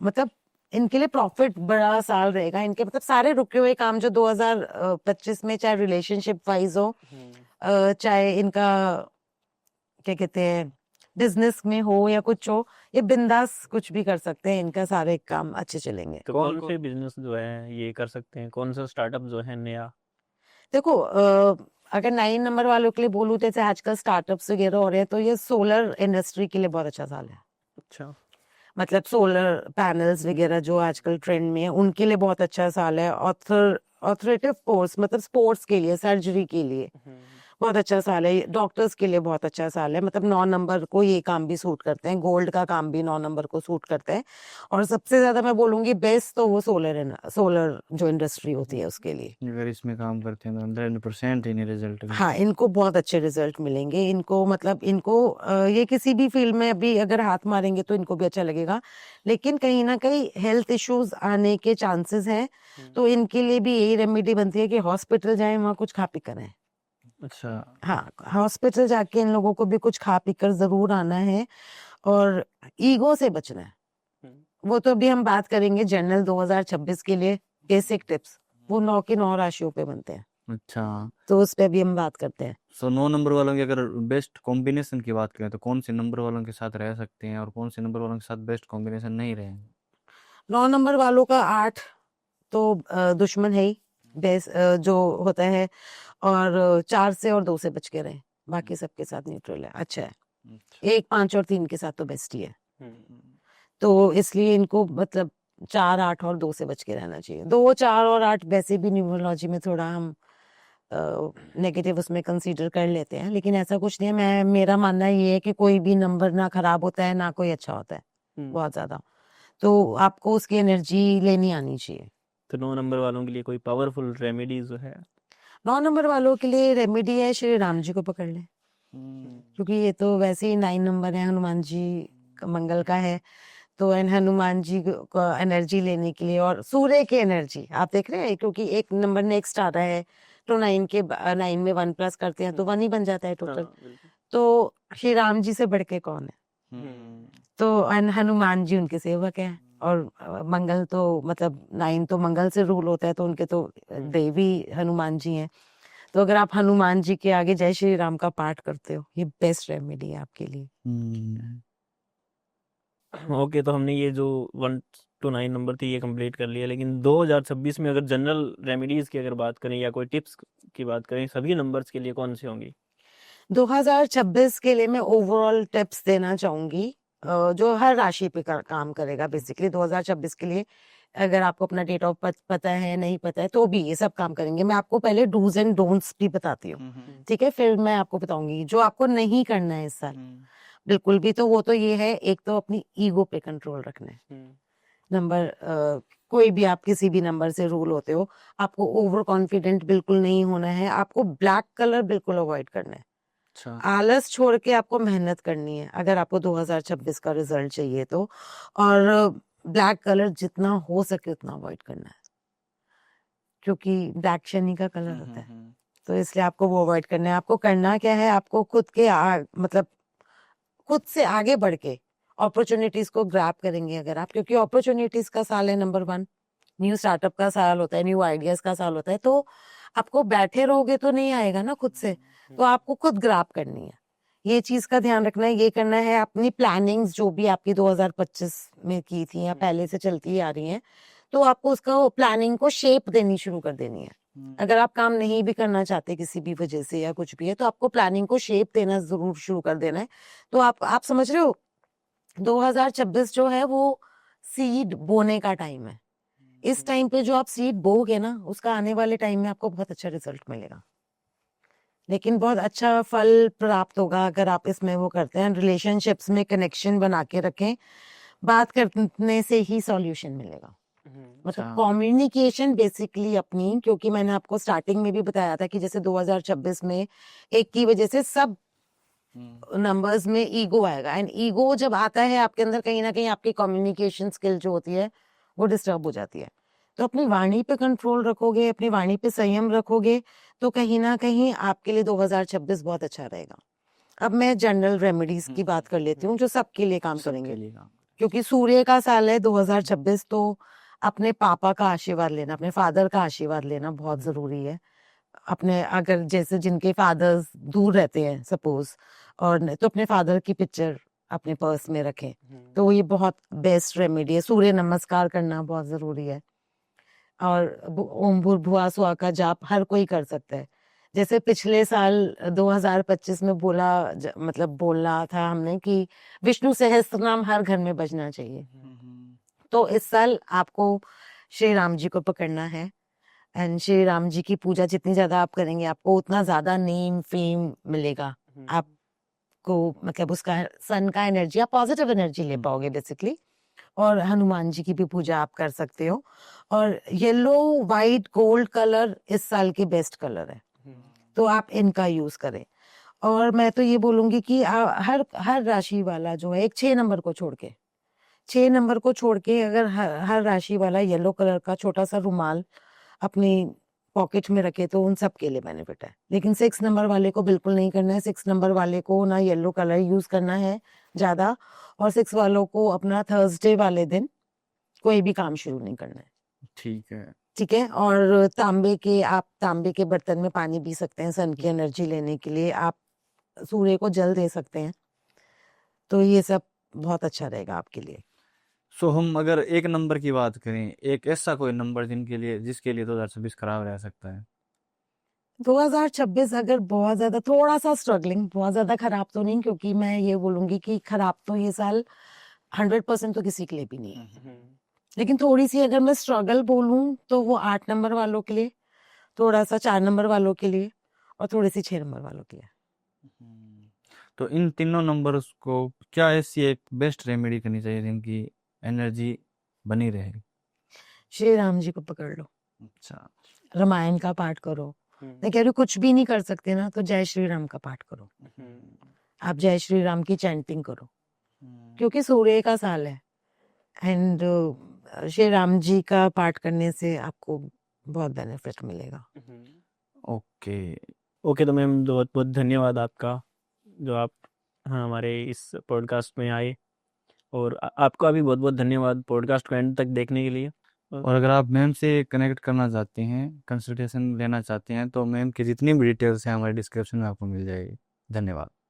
मतलब इनके लिए प्रॉफिट बड़ा साल रहेगा। इनके मतलब सारे रुके हुए काम जो 2025 में, चाहे रिलेशनशिप वाइज हो, चाहे इनका क्या कहते हैं बिजनेस में हो या कुछ हो, ये बिंदास कुछ भी कर सकते हैं, इनका सारे काम अच्छे चलेंगे। तो कौन से बिजनेस जो है ये कर सकते हैं? कौन सा स्टार्टअप जो है नया? देखो अगर 9 नंबर वालों के लिए बोलूँ, जैसे आजकल स्टार्टअप्स वगैरह हो रहे हैं, तो ये सोलर इंडस्ट्री के लिए बहुत अच्छा साल है। अच्छा। मतलब सोलर पैनल्स वगैरह जो आजकल ट्रेंड में है, उनके लिए बहुत अच्छा साल है। ऑथोरेटिव कोर्स मतलब स्पोर्ट्स के लिए, सर्जरी के लिए बहुत अच्छा साल है। डॉक्टर्स के लिए बहुत अच्छा साल है। मतलब 9 नंबर को ये काम भी सूट करते हैं, गोल्ड का काम भी 9 नंबर को सूट करते हैं। और सबसे ज्यादा मैं बोलूंगी बेस्ट तो वो सोलर जो इंडस्ट्री होती है उसके लिए। अगर इसमें काम करते हैं तो 100% इन्हें रिजल्ट हाँ, इनको बहुत अच्छे रिजल्ट मिलेंगे। इनको मतलब इनको ये किसी भी फील्ड में अभी अगर हाथ मारेंगे तो इनको भी अच्छा लगेगा। लेकिन कहीं ना कहीं हेल्थ इश्यूज आने के चांसेस हैं, तो इनके लिए भी यही रेमेडी बनती है कि हॉस्पिटल जाएं, वहाँ कुछ खा पी कर आएं। अच्छा। हाँ, हॉस्पिटल जाके इन लोगों को भी कुछ खा पी कर जरूर आना है, और ईगो से बचना है। वो तो अभी हम बात करेंगे जनरल 2026 के लिए बेसिक टिप्स, वो 9 की 9 राशियों पे बनते हैं, अच्छा। तो उस पे भी हम बात करते हैं। सो 9 नंबर वालों की अगर बेस्ट कॉम्बिनेशन की बात करें तो कौन से नंबर वालों के साथ रह सकते हैं और कौन से नंबर वालों के साथ बेस्ट कॉम्बिनेशन नहीं रहेंगे? 9 नंबर वालों का 8 तो दुश्मन है ही, बेस जो होता है, और 4 से और 2 से बच के रहें, बाकी सबके साथ न्यूट्रल है, अच्छा है। अच्छा। 1, 5 और 3 के साथ तो बेस्ट ही है। हम्म, तो इसलिए इनको मतलब 4, 8 और 2 से बच के रहना चाहिए। 2, 4 और 8 वैसे भी न्यूमरोलॉजी में थोड़ा हम नेगेटिव उसमें कंसीडर कर लेते हैं, लेकिन ऐसा कुछ नहीं है। मेरा मानना ये है कि कोई भी नंबर ना खराब होता है ना कोई अच्छा होता है बहुत ज्यादा, तो आपको उसकी एनर्जी लेनी आनी चाहिए। तो 9 नंबर वालों के लिए कोई पावरफुल रेमेडी जो है? 9 नंबर वालों के लिए रेमेडी है, श्री राम जी को पकड़ लें, क्योंकि ये तो वैसे ही 9 नंबर है, हनुमान जी मंगल का है। तो हनुमान जी को एनर्जी लेने के लिए, और सूर्य की एनर्जी आप देख रहे हैं, क्योंकि एक नंबर नेक्स्ट आ रहा है, तो 9 में 1 प्लस करते हैं तो 1 ही बन जाता है टोटल। बिल्कुल। तो श्री राम जी से बढ़ के कौन है? तो हनुमान जी उनके सेवक हैं, और मंगल तो मतलब 9 तो मंगल से रूल होता है, तो उनके तो देवी हनुमान जी हैं। तो अगर आप हनुमान जी के आगे जय श्री राम का पाठ करते हो, ये बेस्ट रेमेडी है आपके लिए। ओके, तो हमने ये जो 1 to 9 नंबर थी ये कंप्लीट कर लिया, लेकिन 2026 में अगर जनरल रेमेडीज की अगर बात करें या कोई टिप्स की बात करें सभी नंबर्स के लिए, कौन सी होंगी? 2026 के लिए मैं ओवरऑल टिप्स देना चाहूंगी, जो हर राशि पे काम करेगा बेसिकली 2026 के लिए। अगर आपको अपना डेट ऑफ बर्थ पता है, नहीं पता है, तो भी ये सब काम करेंगे। मैं आपको पहले डूज एंड डोंट्स भी बताती हूँ, ठीक है? फिर मैं आपको बताऊंगी जो आपको नहीं करना है इस साल बिल्कुल भी। तो वो तो ये है, एक तो अपनी ईगो पे कंट्रोल रखना है। नंबर कोई भी, आप किसी भी नंबर से रूल होते हो, आपको ओवर कॉन्फिडेंट बिल्कुल नहीं होना है। आपको ब्लैक कलर बिल्कुल अवॉइड करना है। अच्छा। आलस छोड़ के आपको मेहनत करनी है अगर आपको 2026 का रिजल्ट चाहिए तो। और ब्लैक कलर जितना हो सके उतना अवॉइड करना है, क्योंकि ब्लैक शनि का कलर होता है, तो इसलिए आपको वो अवॉइड करना है। आपको करना क्या है, आपको खुद के मतलब खुद से आगे बढ़ के अपॉर्चुनिटीज को ग्रैब करेंगे अगर आप, क्योंकि अपॉर्चुनिटीज का साल है नंबर 1, न्यू स्टार्टअप का साल होता है, न्यू आइडियाज का साल होता है। तो आपको बैठे रहोगे तो नहीं आएगा ना खुद से, तो आपको खुद ग्रैब करनी है। ये चीज का ध्यान रखना है, ये करना है। अपनी प्लानिंग्स जो भी आपकी 2025 में की थी या पहले से चलती ही आ रही हैं, तो आपको उसका प्लानिंग को शेप देनी शुरू कर देनी है। अगर आप काम नहीं भी करना चाहते किसी भी वजह से या कुछ भी है, तो आपको प्लानिंग को शेप देना जरूर शुरू कर देना है। तो आप समझ रहे हो, 2026 जो है वो सीड बोने का टाइम है। इस टाइम पे जो आप सीड बोगे ना, उसका आने वाले टाइम में आपको बहुत अच्छा रिजल्ट मिलेगा, लेकिन बहुत अच्छा फल प्राप्त होगा अगर आप इसमें वो करते हैं। रिलेशनशिप्स में कनेक्शन बना के रखें, बात करने से ही सॉल्यूशन मिलेगा। मतलब अच्छा। कम्युनिकेशन बेसिकली अपनी, क्योंकि मैंने आपको स्टार्टिंग में भी बताया था कि जैसे 2026 में एक की वजह से सब नंबर्स में ईगो आएगा, एंड ईगो जब आता है आपके अंदर, कहीं ना कहीं आपकी कम्युनिकेशन स्किल जो होती है वो डिस्टर्ब हो जाती है। तो अपनी वाणी पे कंट्रोल रखोगे, अपनी वाणी पे संयम रखोगे, तो कहीं ना कहीं आपके लिए 2026 बहुत अच्छा रहेगा। अब मैं जनरल रेमेडीज की बात कर लेती हूँ जो सबके लिए काम करेंगे, सबके लिए काम। क्योंकि सूर्य का साल है 2026। तो अपने पापा का आशीर्वाद लेना, अपने फादर का आशीर्वाद लेना बहुत जरूरी है। अपने, अगर जैसे जिनके फादर्स दूर रहते हैं सपोज, और तो अपने फादर की पिक्चर अपने पर्स में रखें, तो ये बहुत बेस्ट रेमेडी है। सूर्य नमस्कार करना बहुत जरूरी है, और ओम भूर्भुवः स्वः का जाप हर कोई कर सकता है। जैसे पिछले साल 2025 में मतलब बोला था हमने कि विष्णु सहस्त्र नाम हर घर में बजना चाहिए। तो इस साल आपको श्री राम जी को पकड़ना है, एंड श्री राम जी की पूजा जितनी ज्यादा आप करेंगे, आपको उतना ज्यादा नेम फेम मिलेगा। आपको मतलब उसका सन का एनर्जी, आप पॉजिटिव एनर्जी ले पाओगे बेसिकली। और हनुमान जी की भी पूजा आप कर सकते हो। और येलो, वाइट, गोल्ड कलर इस साल के बेस्ट कलर है, तो आप इनका यूज करें। और मैं तो ये बोलूंगी कि हर राशि वाला जो है, एक 6 नंबर को छोड़ के, 6 नंबर को छोड़ के अगर हर राशि वाला येलो कलर का छोटा सा रुमाल अपनी पॉकेट में रखे, तो उन सब के लिए बेनिफिट है। लेकिन 6 नंबर वाले को बिल्कुल नहीं करना है। 6 नंबर वाले को ना येलो कलर यूज करना है ज्यादा, और 6 वालों को अपना थर्सडे वाले दिन कोई भी काम शुरू नहीं करना है। ठीक है। ठीक है। और आप तांबे के बर्तन में पानी पी सकते हैं सन की एनर्जी लेने के लिए। आप सूर्य को जल दे सकते हैं, तो ये सब बहुत अच्छा रहेगा आपके लिए। सो हम अगर एक नंबर की बात करें, एक ऐसा कोई नंबर जिसके लिए 2026 खराब रह सकता है। 2026 अगर बहुत ज्यादा थोड़ा सा स्ट्रगलिंग, बहुत ज्यादा खराब तो नहीं, क्योंकि मैं ये बोलूंगी कि खराब तो ये साल 100% तो किसी के लिए भी नहीं है, लेकिन थोड़ी सी अगर मैं स्ट्रगल बोलूं तो वो 8 नंबर वालों के लिए, थोड़ा सा 4 नंबर वालों के लिए, और थोड़ी सी 6 नंबर वालों के लिए। तो इन तीनों नंबर्स को क्या ऐसी एक बेस्ट रेमेडी करनी चाहिए जिनकी एनर्जी बनी रहे। श्री राम जी को पकड़ लो, अच्छा। रामायण का पाठ करो। मैं कह रही हूँ कुछ भी नहीं कर सकते ना तो जय श्री राम का पाठ करो, आप जय श्री राम की चैंटिंग करो, क्योंकि सूर्य का साल है, एंड श्री राम जी का पाठ करने से आपको बहुत बेनिफिट मिलेगा। ओके। ओके, तो मैम बहुत बहुत धन्यवाद आपका, जो आप हमारे इस पॉडकास्ट में आए, और आपका भी बहुत बहुत धन्यवाद पॉडकास्ट को एंड तक देखने के लिए। और अगर आप मैम से कनेक्ट करना चाहते हैं, कंसल्टेशन लेना चाहते हैं, तो मैम की जितनी भी डिटेल्स हैं हमारे डिस्क्रिप्शन में आपको मिल जाएगी। धन्यवाद।